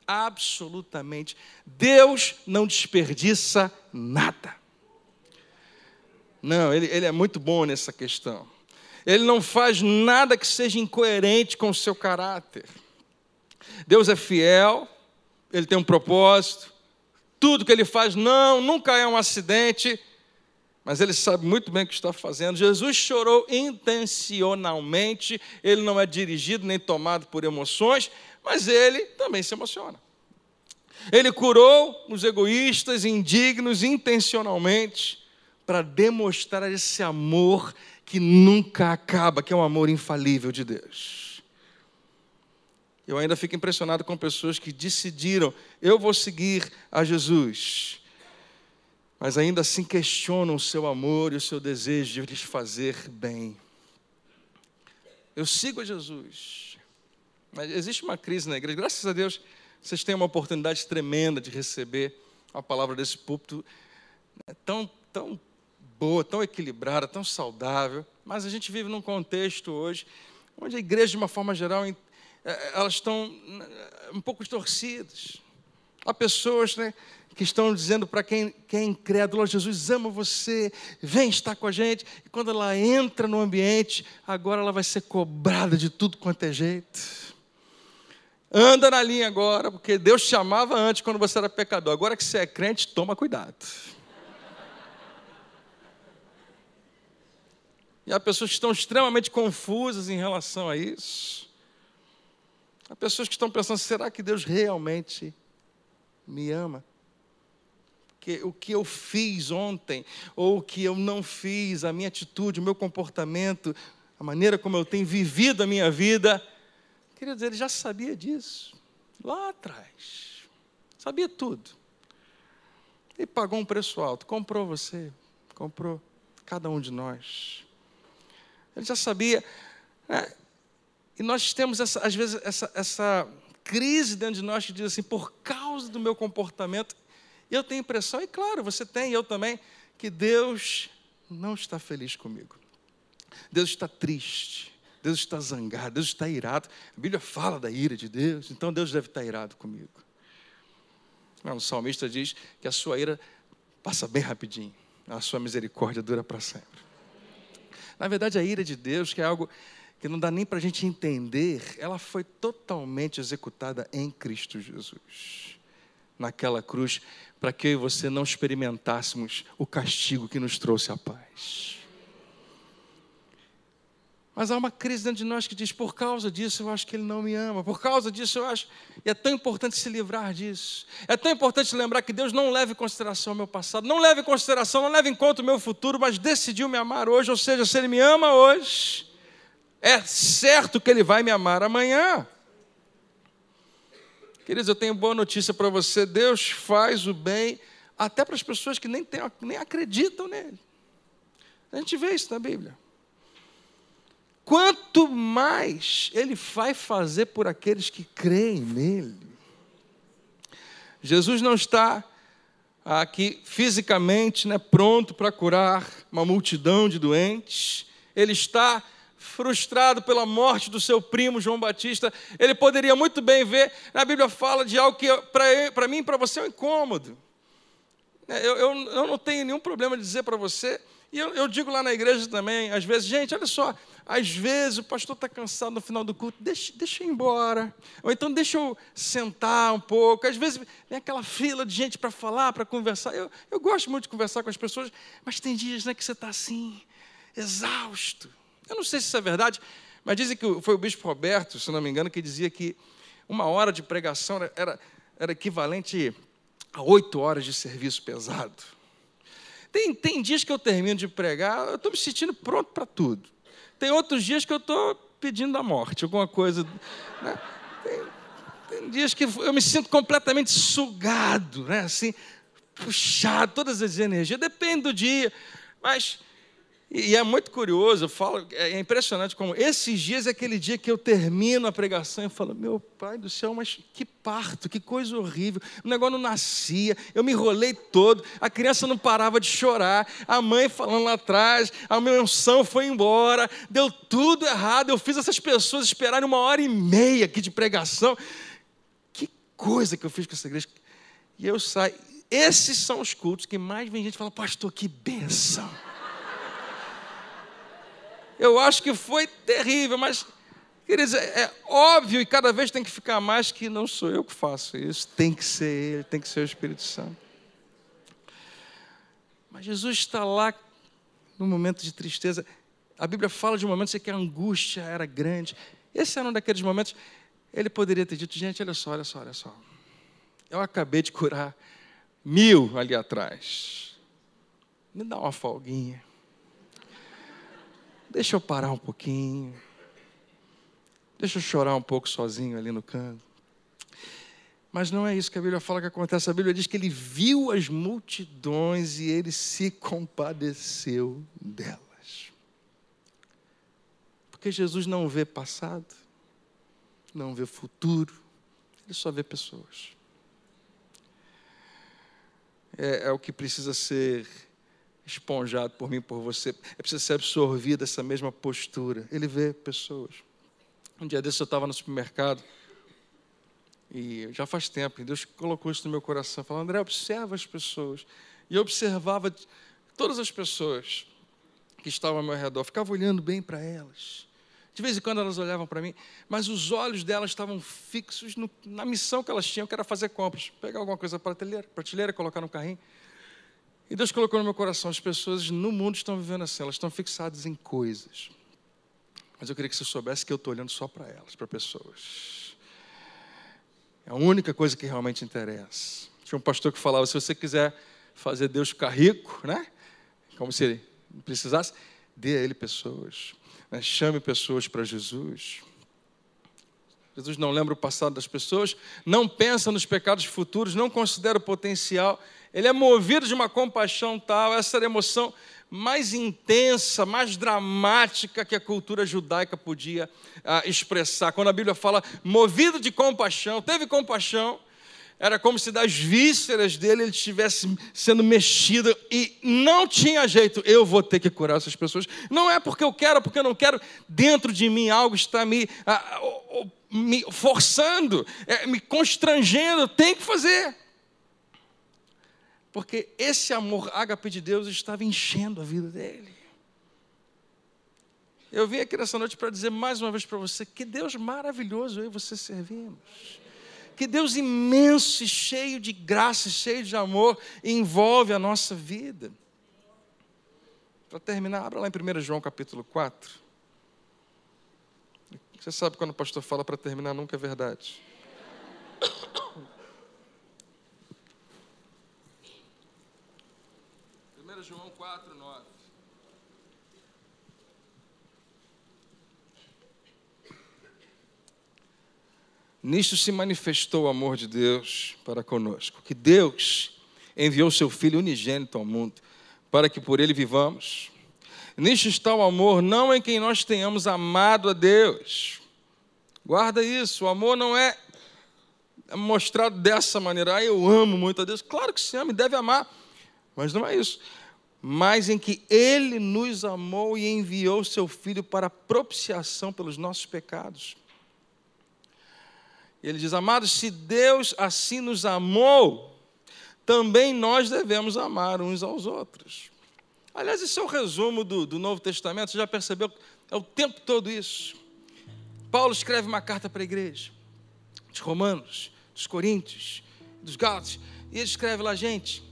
Absolutamente. Deus não desperdiça nada. Não, ele é muito bom nessa questão. Ele não faz nada que seja incoerente com o seu caráter. Deus é fiel, Ele tem um propósito. Tudo que Ele faz nunca é um acidente. mas ele sabe muito bem o que está fazendo. Jesus chorou intencionalmente, ele não é dirigido nem tomado por emoções, mas ele também se emociona. Ele curou os egoístas, indignos, intencionalmente, para demonstrar esse amor que nunca acaba, que é um amor infalível de Deus. Eu ainda fico impressionado com pessoas que decidiram, eu vou seguir a Jesus, mas ainda assim questionam o seu amor e o seu desejo de lhes fazer bem. Eu sigo a Jesus, mas existe uma crise na igreja. Graças a Deus, vocês têm uma oportunidade tremenda de receber a palavra desse púlpito tão boa, tão equilibrada, tão saudável. Mas a gente vive num contexto hoje onde a igreja, de uma forma geral, elas estão um pouco distorcidas. Há pessoas, que estão dizendo para quem é incrédulo: Jesus ama você, vem estar com a gente. E quando ela entra no ambiente, agora ela vai ser cobrada de tudo quanto é jeito. Anda na linha agora, porque Deus te amava antes quando você era pecador. Agora que você é crente, toma cuidado. E há pessoas que estão extremamente confusas em relação a isso. Há pessoas que estão pensando: será que Deus realmente me ama? Porque o que eu fiz ontem, ou o que eu não fiz, a minha atitude, o meu comportamento, a maneira como eu tenho vivido a minha vida, queridos, ele já sabia disso, lá atrás. Sabia tudo. Ele pagou um preço alto, comprou você, comprou cada um de nós. Ele já sabia, E nós temos, às vezes, essa crise dentro de nós que diz assim: por causa do meu comportamento, eu tenho impressão, e claro, você tem, eu também, que Deus não está feliz comigo. Deus está triste, Deus está zangado, Deus está irado. A Bíblia fala da ira de Deus, então Deus deve estar irado comigo. Não, o salmista diz que a sua ira passa bem rapidinho, a sua misericórdia dura para sempre. Na verdade, a ira de Deus, que é algo que não dá nem para a gente entender, ela foi totalmente executada em Cristo Jesus, naquela cruz, para que eu e você não experimentássemos o castigo que nos trouxe a paz. Mas há uma crise dentro de nós que diz: por causa disso eu acho que Ele não me ama, por causa disso eu acho, e é tão importante se livrar disso, é tão importante lembrar que Deus não leva em consideração o meu passado, não leva em consideração, não leva em conta o meu futuro, mas decidiu me amar hoje. Ou seja, se Ele me ama hoje, é certo que Ele vai me amar amanhã. Queridos, eu tenho boa notícia para você: Deus faz o bem até para as pessoas que nem acreditam nele. A gente vê isso na Bíblia. Quanto mais Ele vai fazer por aqueles que creem nele. Jesus não está aqui fisicamente, pronto para curar uma multidão de doentes. Ele está frustrado pela morte do seu primo João Batista. Ele poderia muito bem ver, a Bíblia fala de algo que para mim e para você é um incômodo. Eu não tenho nenhum problema de dizer para você, e eu digo lá na igreja também, às vezes: gente, olha só, às vezes o pastor está cansado no final do culto, deixa eu ir embora, ou então deixa eu sentar um pouco. Às vezes vem aquela fila de gente para falar, para conversar. Eu gosto muito de conversar com as pessoas, mas tem dias que você está assim, exausto. Eu não sei se isso é verdade, mas dizem que foi o bispo Roberto, se não me engano, que dizia que 1 hora de pregação era equivalente a 8 horas de serviço pesado. Tem dias que eu termino de pregar, eu estou me sentindo pronto para tudo. Tem outros dias que eu estou pedindo a morte, alguma coisa. Tem dias que eu me sinto completamente sugado, assim, puxado, todas as energias. Depende do dia, mas... E é muito curioso, é impressionante como esses dias é aquele dia que eu termino a pregação e falo: meu pai do céu, mas que parto, que coisa horrível, o negócio não nascia, eu me enrolei todo, a criança não parava de chorar, a mãe falando lá atrás, a minha unção foi embora, deu tudo errado, eu fiz essas pessoas esperarem 1h30 aqui de pregação. Que coisa que eu fiz com essa igreja. E eu saio. Esses são os cultos que mais vem gente e fala: pastor, que bênção. Eu acho que foi terrível, mas, queridos, é óbvio, e cada vez tem que ficar mais, que não sou eu que faço isso, tem que ser Ele, tem que ser o Espírito Santo. Mas Jesus está lá num momento de tristeza. A Bíblia fala de um momento em que a angústia era grande. Esse era um daqueles momentos, ele poderia ter dito, gente, olha só. Eu acabei de curar 1000 ali atrás. Me dá uma folguinha. Deixa eu parar um pouquinho. Deixa eu chorar um pouco sozinho ali no canto. Mas não é isso que a Bíblia fala que acontece. A Bíblia diz que ele viu as multidões e ele se compadeceu delas. Porque Jesus não vê passado, não vê futuro, ele só vê pessoas. É o que precisa ser esponjado por mim e por você. É preciso ser absorvido essa mesma postura. Ele vê pessoas. Um dia desse eu estava no supermercado, e já faz tempo, e Deus colocou isso no meu coração, falando, André, observa as pessoas. E eu observava todas as pessoas que estavam ao meu redor, ficava olhando bem para elas. De vez em quando elas olhavam para mim, mas os olhos delas estavam fixos na missão que elas tinham, que era fazer compras, pegar alguma coisa para a prateleira, colocar no carrinho. E Deus colocou no meu coração, as pessoas no mundo estão vivendo assim, elas estão fixadas em coisas. Mas eu queria que você soubesse que eu estou olhando só para elas, para pessoas. É a única coisa que realmente interessa. Tinha um pastor que falava, se você quiser fazer Deus ficar rico, né? Como se ele precisasse, dê a ele pessoas. Né? Chame pessoas para Jesus. Jesus não lembra o passado das pessoas, não pensa nos pecados futuros, não considera o potencial. Ele é movido de uma compaixão tal, essa era a emoção mais intensa, mais dramática que a cultura judaica podia expressar. Quando a Bíblia fala movido de compaixão, teve compaixão, era como se das vísceras dele ele estivesse sendo mexido e não tinha jeito, eu vou ter que curar essas pessoas. Não é porque eu quero, porque eu não quero, dentro de mim algo está me forçando, me constrangendo, tem que fazer. Porque esse amor ágape de Deus estava enchendo a vida dele. Eu vim aqui nessa noite para dizer mais uma vez para você, que Deus maravilhoso eu e você servimos. Que Deus imenso e cheio de graça, cheio de amor, envolve a nossa vida. Para terminar, abra lá em 1 João capítulo 4. Você sabe quando o pastor fala para terminar, nunca é verdade. 1 João 4, 9. Nisto se manifestou o amor de Deus para conosco, que Deus enviou seu Filho unigênito ao mundo, para que por ele vivamos. Nisto está o amor, não em quem nós tenhamos amado a Deus. Guarda isso, o amor não é mostrado dessa maneira. Eu amo muito a Deus. Claro que se ama e deve amar, mas não é isso. Mas em que Ele nos amou e enviou seu Filho para a propiciação pelos nossos pecados. Ele diz, amados, se Deus assim nos amou, também nós devemos amar uns aos outros. Aliás, esse é o resumo do Novo Testamento, você já percebeu? É o tempo todo isso. Paulo escreve uma carta para a igreja, dos Romanos, dos Coríntios, dos Gálatas, e ele escreve lá, gente,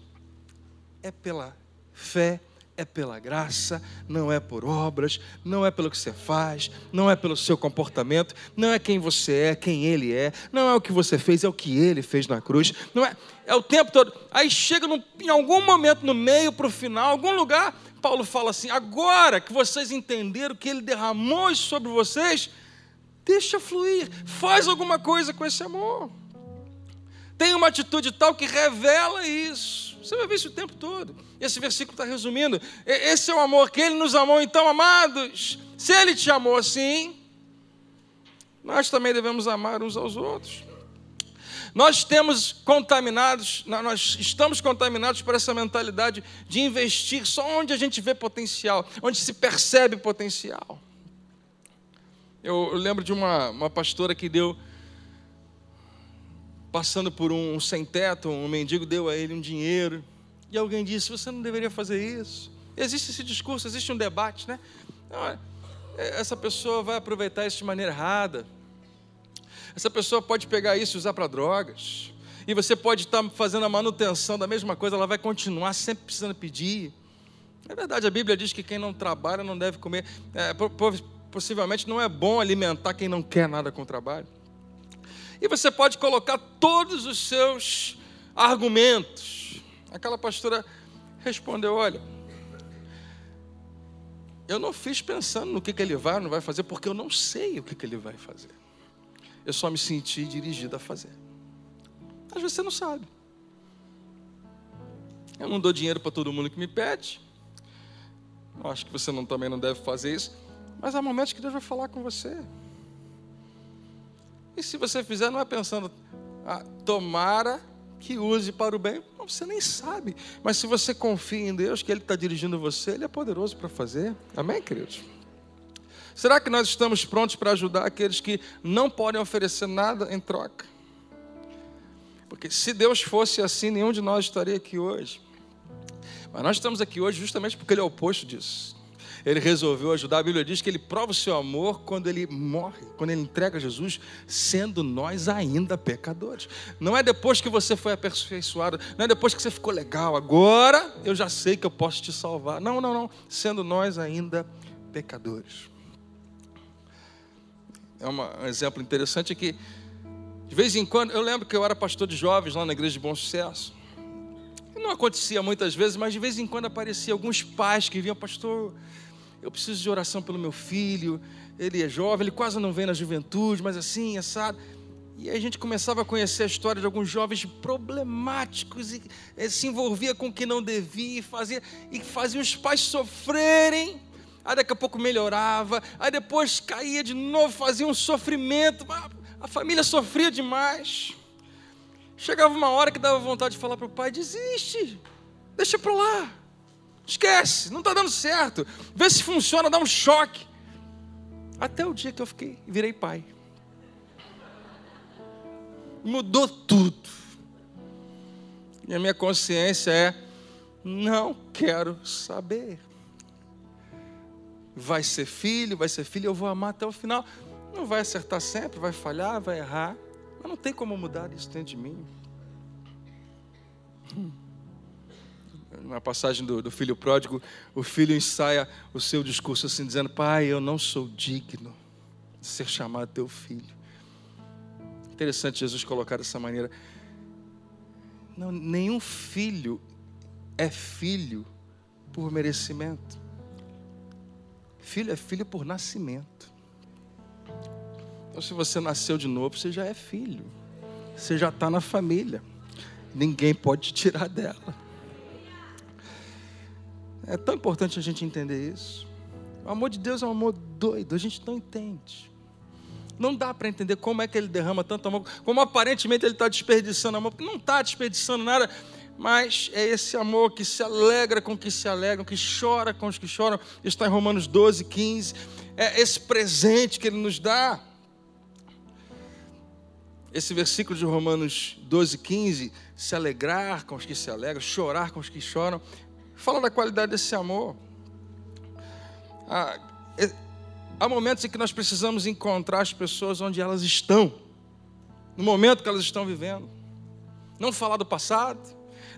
é pela fé, é pela graça, não é por obras, não é pelo que você faz, não é pelo seu comportamento, não é quem você é, quem Ele é, não é o que você fez, é o que Ele fez na cruz, não é o tempo todo. Aí chega em algum momento no meio, para o final, algum lugar, Paulo fala assim, agora que vocês entenderam que Ele derramou isso sobre vocês, deixa fluir, faz alguma coisa com esse amor. Tem uma atitude tal que revela isso. Você vai ver isso o tempo todo. Esse versículo está resumindo. Esse é o amor que Ele nos amou. Então, amados, se Ele te amou assim, nós também devemos amar uns aos outros. Nós estamos contaminados por essa mentalidade de investir só onde a gente vê potencial, onde se percebe potencial. Eu lembro de uma pastora que passando por um sem-teto, um mendigo deu a ele um dinheiro, e alguém disse, você não deveria fazer isso. Existe esse discurso, existe um debate, né? Não, essa pessoa vai aproveitar isso de maneira errada, essa pessoa pode pegar isso e usar para drogas, e você pode estar fazendo a manutenção da mesma coisa, ela vai continuar sempre precisando pedir. É verdade, a Bíblia diz que quem não trabalha não deve comer. Possivelmente não é bom alimentar quem não quer nada com o trabalho. E você pode colocar todos os seus argumentos. Aquela pastora respondeu, olha, eu não fiz pensando no que ele vai ou não vai fazer, porque eu não sei o que ele vai fazer. Eu só me senti dirigido a fazer. Às vezes você não sabe. Eu não dou dinheiro para todo mundo que me pede. Eu acho que você também não deve fazer isso. Mas há momentos que Deus vai falar com você. E se você fizer, não é pensando, tomara que use para o bem. Não, você nem sabe. Mas se você confia em Deus, que Ele está dirigindo você, Ele é poderoso para fazer. Amém, queridos? Será que nós estamos prontos para ajudar aqueles que não podem oferecer nada em troca? Porque se Deus fosse assim, nenhum de nós estaria aqui hoje. Mas nós estamos aqui hoje justamente porque Ele é o oposto disso. Ele resolveu ajudar. A Bíblia diz que Ele prova o seu amor quando Ele morre, quando Ele entrega Jesus, sendo nós ainda pecadores. Não é depois que você foi aperfeiçoado, não é depois que você ficou legal, agora eu já sei que eu posso te salvar. Não, não, não. Sendo nós ainda pecadores. Um exemplo interessante é que, de vez em quando, eu lembro que eu era pastor de jovens lá na Igreja de Bom Sucesso. Não acontecia muitas vezes, mas de vez em quando aparecia alguns pais que vinham, pastor, eu preciso de oração pelo meu filho, ele é jovem, ele quase não vem na juventude, mas assim, assado. E aí a gente começava a conhecer a história de alguns jovens problemáticos e se envolvia com o que não devia e fazia os pais sofrerem. Aí daqui a pouco melhorava, aí depois caía de novo, fazia um sofrimento, a família sofria demais. Chegava uma hora que dava vontade de falar para o pai, desiste, deixa para lá, esquece, não está dando certo, vê se funciona, dá um choque. Até o dia que eu virei pai. Mudou tudo. E a minha consciência é, não quero saber. Vai ser filho, eu vou amar até o final. Não vai acertar sempre, vai falhar, vai errar. Mas não tem como mudar isso dentro de mim. Na passagem do filho pródigo, o filho ensaia o seu discurso assim, dizendo, pai, eu não sou digno de ser chamado teu filho. Interessante Jesus colocar dessa maneira. Não, nenhum filho é filho por merecimento. Filho é filho por nascimento. Então, se você nasceu de novo, você já é filho. Você já está na família. Ninguém pode te tirar dela. É tão importante a gente entender isso. O amor de Deus é um amor doido, a gente não entende. Não dá para entender como é que Ele derrama tanto amor, como aparentemente Ele está desperdiçando amor, porque não está desperdiçando nada, mas é esse amor que se alegra com os que se alegram, que chora com os que choram. Está em Romanos 12, 15. É esse presente que Ele nos dá. Esse versículo de Romanos 12, 15, se alegrar com os que se alegram, chorar com os que choram, fala da qualidade desse amor. Há momentos em que nós precisamos encontrar as pessoas onde elas estão, no momento que elas estão vivendo. Não falar do passado,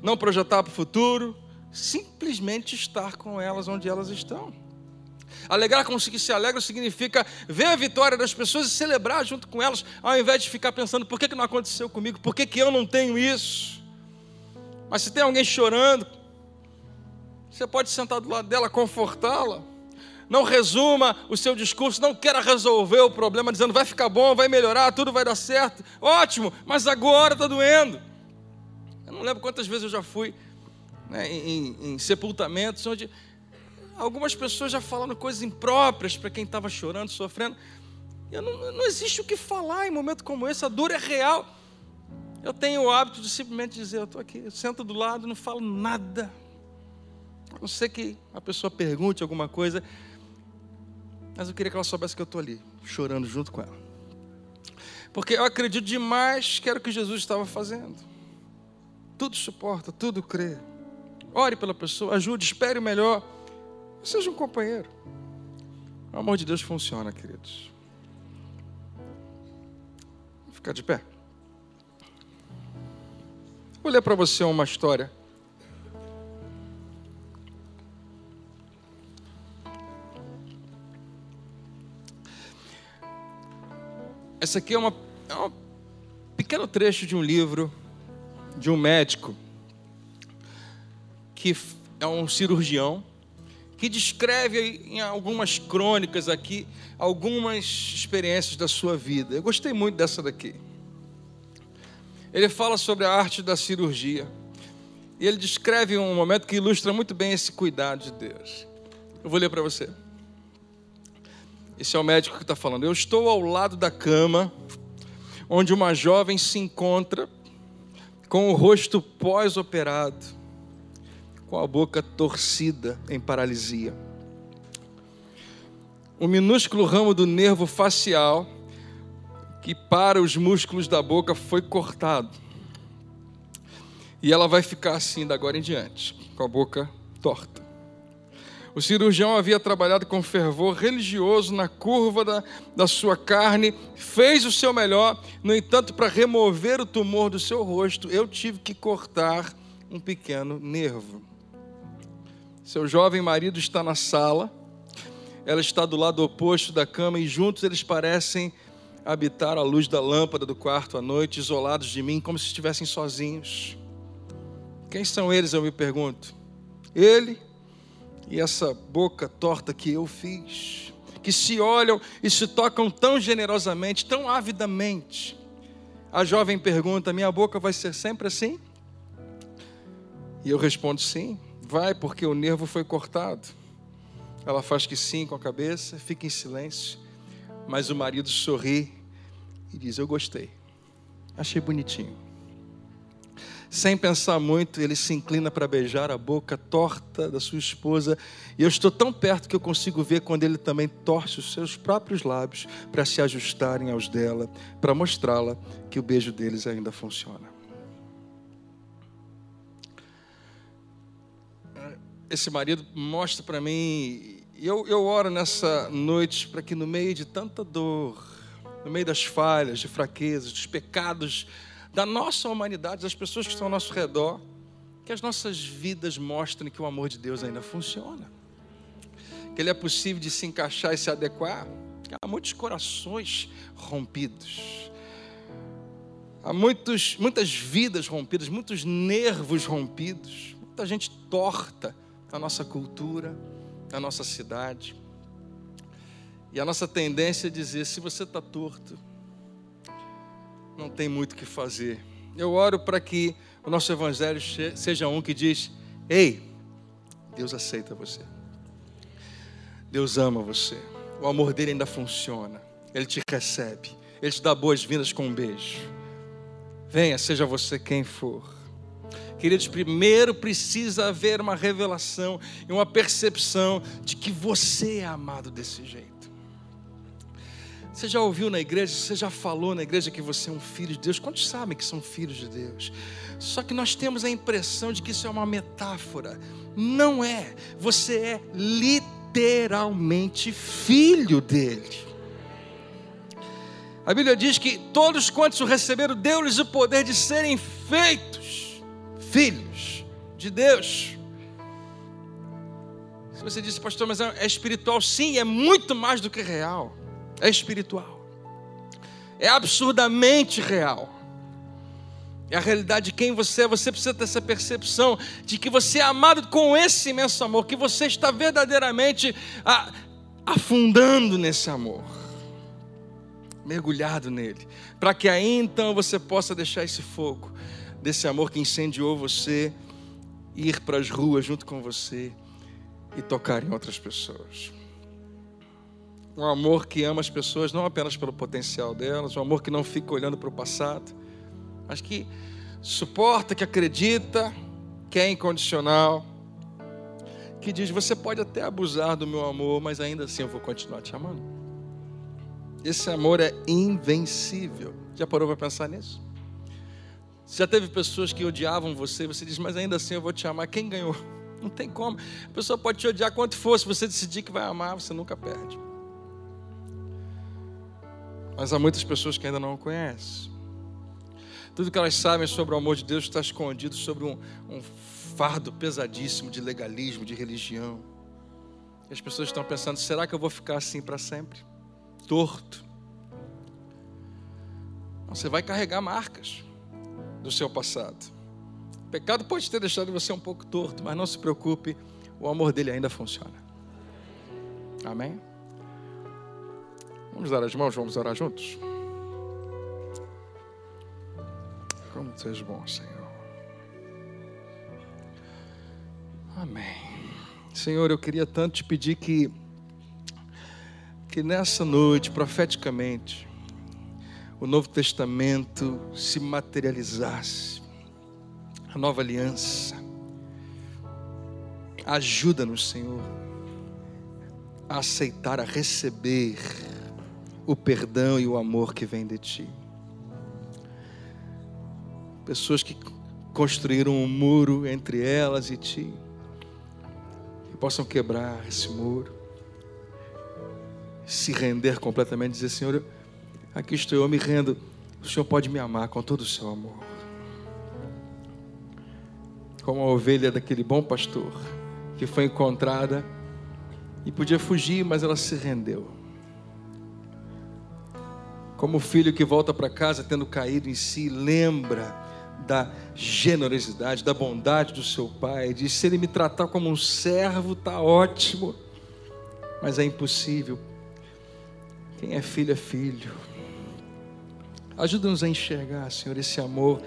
não projetar para o futuro, simplesmente estar com elas onde elas estão. Alegrar com os que se alegram significa ver a vitória das pessoas e celebrar junto com elas, ao invés de ficar pensando, por que não aconteceu comigo? Por que eu não tenho isso? Mas se tem alguém chorando, você pode sentar do lado dela, confortá-la. Não resuma o seu discurso, não queira resolver o problema dizendo, vai ficar bom, vai melhorar, tudo vai dar certo. Ótimo, mas agora está doendo. Eu não lembro quantas vezes eu já fui, né, em sepultamentos, onde algumas pessoas já falando coisas impróprias para quem estava chorando, sofrendo. Não existe o que falar em um momento como esse, a dor é real. Eu tenho o hábito de simplesmente dizer, eu estou aqui, eu sento do lado, não falo nada. A não ser que a pessoa pergunte alguma coisa, mas eu queria que ela soubesse que eu estou ali, chorando junto com ela. Porque eu acredito demais que era o que Jesus estava fazendo. Tudo suporta, tudo crê. Ore pela pessoa, ajude, espere o melhor. Seja um companheiro. O amor de Deus funciona, queridos. Vou ficar de pé. Vou ler para você uma história. Esse aqui é um pequeno trecho de um livro de um médico que é um cirurgião que descreve em algumas crônicas aqui algumas experiências da sua vida. Eu gostei muito dessa daqui. Ele fala sobre a arte da cirurgia e ele descreve um momento que ilustra muito bem esse cuidado de Deus. Eu vou ler para você. Esse é o médico que está falando. Eu estou ao lado da cama onde uma jovem se encontra com o rosto pós-operado, com a boca torcida em paralisia. Um minúsculo ramo do nervo facial que para os músculos da boca foi cortado. E ela vai ficar assim da agora em diante, com a boca torta. O cirurgião havia trabalhado com fervor religioso na curva da sua carne, fez o seu melhor. No entanto, para remover o tumor do seu rosto, eu tive que cortar um pequeno nervo. Seu jovem marido está na sala, ela está do lado oposto da cama e juntos eles parecem habitar a luz da lâmpada do quarto à noite, isolados de mim, como se estivessem sozinhos. Quem são eles, eu me pergunto? Ele e essa boca torta que eu fiz, que se olham e se tocam tão generosamente, tão avidamente. A jovem pergunta: minha boca vai ser sempre assim? E eu respondo: sim, vai, porque o nervo foi cortado. Ela faz que sim com a cabeça, fica em silêncio, mas o marido sorri e diz: eu gostei, achei bonitinho. Sem pensar muito, ele se inclina para beijar a boca torta da sua esposa. E eu estou tão perto que eu consigo ver quando ele também torce os seus próprios lábios para se ajustarem aos dela, para mostrá-la que o beijo deles ainda funciona. Esse marido mostra para mim, e eu oro nessa noite para que no meio de tanta dor, no meio das falhas, de fraquezas, dos pecados da nossa humanidade, das pessoas que estão ao nosso redor, que as nossas vidas mostrem que o amor de Deus ainda funciona, que ele é possível de se encaixar e se adequar. Há muitos corações rompidos, há muitas vidas rompidas, muitos nervos rompidos, muita gente torta na nossa cultura, na nossa cidade. E a nossa tendência é dizer: se você está torto, não tem muito o que fazer. Eu oro para que o nosso evangelho seja um que diz: ei, Deus aceita você, Deus ama você, o amor dele ainda funciona, ele te recebe, ele te dá boas-vindas com um beijo. Venha, seja você quem for. Queridos, primeiro precisa haver uma revelação e uma percepção de que você é amado desse jeito. Você já ouviu na igreja, você já falou na igreja que você é um filho de Deus? Quantos sabem que são filhos de Deus? Só que nós temos a impressão de que isso é uma metáfora. Não é. Você é literalmente filho dele. A Bíblia diz que todos quantos o receberam, deu-lhes o poder de serem feitos filhos de Deus. Se você disse: pastor, mas é espiritual. Sim, é muito mais do que real. É espiritual, é absurdamente real, é a realidade de quem você é. Você precisa ter essa percepção de que você é amado com esse imenso amor, que você está verdadeiramente afundando nesse amor, mergulhado nele, para que aí então você possa deixar esse fogo desse amor que incendiou você, ir para as ruas junto com você e tocar em outras pessoas. Um amor que ama as pessoas não apenas pelo potencial delas, um amor que não fica olhando para o passado, mas que suporta, que acredita, que é incondicional, que diz: você pode até abusar do meu amor, mas ainda assim eu vou continuar te amando. Esse amor é invencível. Já parou para pensar nisso? Já teve pessoas que odiavam você, você diz: mas ainda assim eu vou te amar. Quem ganhou? Não tem como. A pessoa pode te odiar quanto for, se você decidir que vai amar, você nunca perde. Mas há muitas pessoas que ainda não o conhecem. Tudo que elas sabem sobre o amor de Deus está escondido sobre um fardo pesadíssimo de legalismo, de religião. E as pessoas estão pensando: será que eu vou ficar assim para sempre? Torto. Você vai carregar marcas do seu passado. O pecado pode ter deixado você um pouco torto, mas não se preocupe, o amor dele ainda funciona. Amém? Vamos dar as mãos, vamos orar juntos? Como tu és bom, Senhor. Amém. Senhor, eu queria tanto te pedir que nessa noite, profeticamente, o Novo Testamento se materializasse, a nova aliança. Ajuda-nos, Senhor, a aceitar, a receber o perdão e o amor que vem de Ti. Pessoas que construíram um muro entre elas e Ti, que possam quebrar esse muro, se render completamente, dizer: Senhor, aqui estou eu, me rendo, o Senhor pode me amar com todo o seu amor. Como a ovelha daquele bom pastor, que foi encontrada e podia fugir, mas ela se rendeu. Como o filho que volta para casa tendo caído em si, lembra da generosidade, da bondade do seu pai, diz: se ele me tratar como um servo, está ótimo, mas é impossível. Quem é filho é filho. Ajuda-nos a enxergar, Senhor, esse amor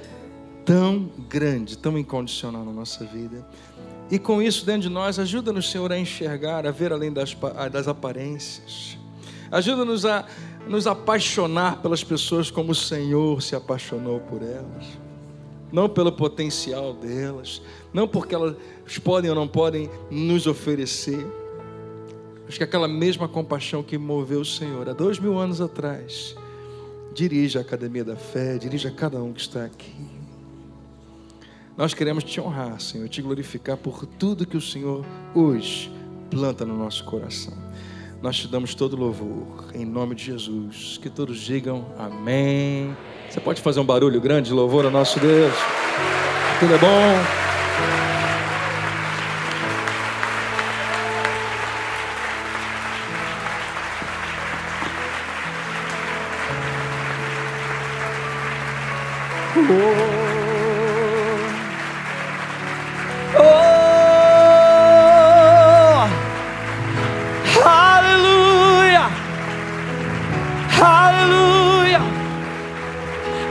tão grande, tão incondicional na nossa vida. E com isso dentro de nós, ajuda-nos, Senhor, a enxergar, a ver além das aparências. Ajuda-nos a nos apaixonar pelas pessoas como o Senhor se apaixonou por elas. Não pelo potencial delas, não porque elas podem ou não podem nos oferecer. Acho que aquela mesma compaixão que moveu o Senhor há 2000 anos atrás, dirige a Academia da Fé, dirige a cada um que está aqui. Nós queremos te honrar, Senhor, te glorificar por tudo que o Senhor hoje planta no nosso coração. Nós te damos todo louvor, em nome de Jesus. Que todos digam amém. Você pode fazer um barulho grande de louvor ao nosso Deus? Tudo é bom?
Aleluia, aleluia,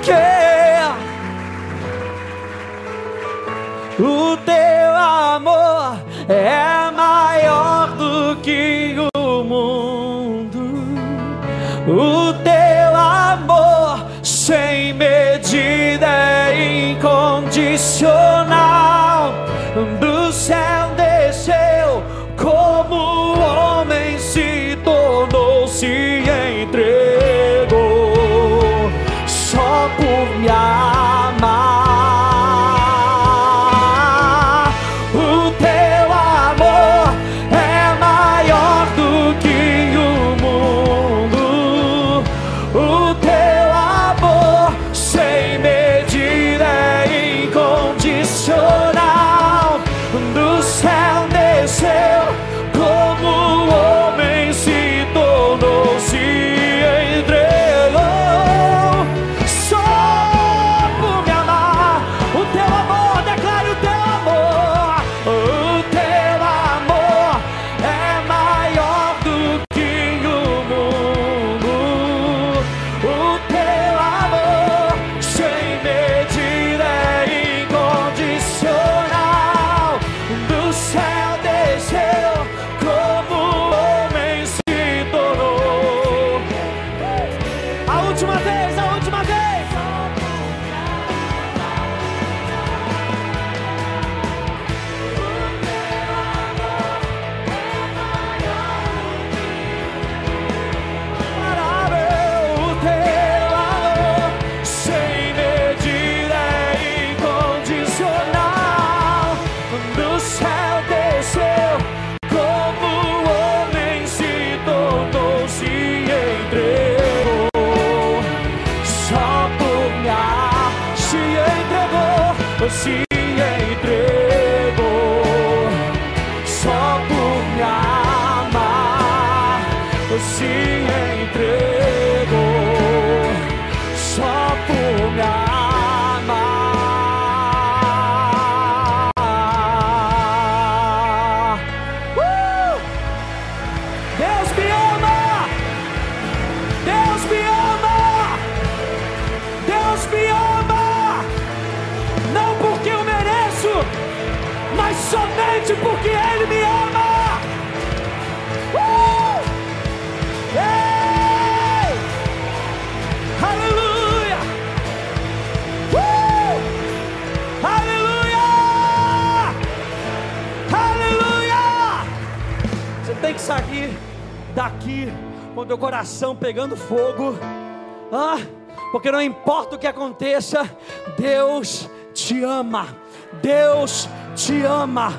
que o teu amor é maior do que o mundo, o teu amor sem medida é incondicional. Do céu desceu, como o homem se tornou, se entregou só por me amar. O teu amor é maior do que o mundo, o teu amor sem medida é incondicional. Do céu desceu, como o homem se tornou, se entregou só por me amar. O teu amor, declare o teu amor. O teu amor é maior do que o mundo, o teu amor sem medida é incondicional. Do céu desceu, como o homem se tornou. A última vez, a última vez. Imparável, o teu amor sem medida é incondicional. Do céu desceu, como o homem se tornou, se entregou só por me amar. Se entregou só por me amar. Se entregou só por somente porque Ele me ama. Ei! Aleluia! Aleluia! Aleluia! Você tem que sair daqui com teu coração pegando fogo, porque não importa o que aconteça, Deus te ama, Deus te ama,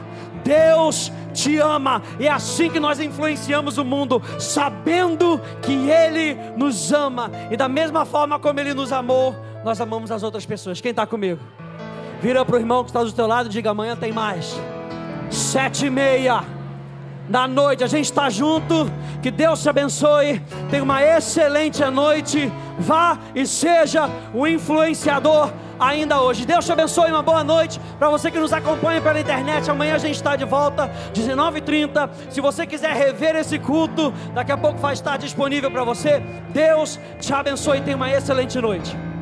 Deus te ama. E é assim que nós influenciamos o mundo, sabendo que Ele nos ama, e da mesma forma como Ele nos amou, nós amamos as outras pessoas. Quem está comigo? Vira para o irmão que está do teu lado e diga: amanhã tem mais. 7h30 da noite, a gente está junto. Que Deus te abençoe. Tenha uma excelente noite. Vá e seja um influenciador ainda hoje. Deus te abençoe, uma boa noite. Para você que nos acompanha pela internet, amanhã a gente está de volta 19h30. Se você quiser rever esse culto, daqui a pouco vai estar disponível para você. Deus te abençoe e tenha uma excelente noite.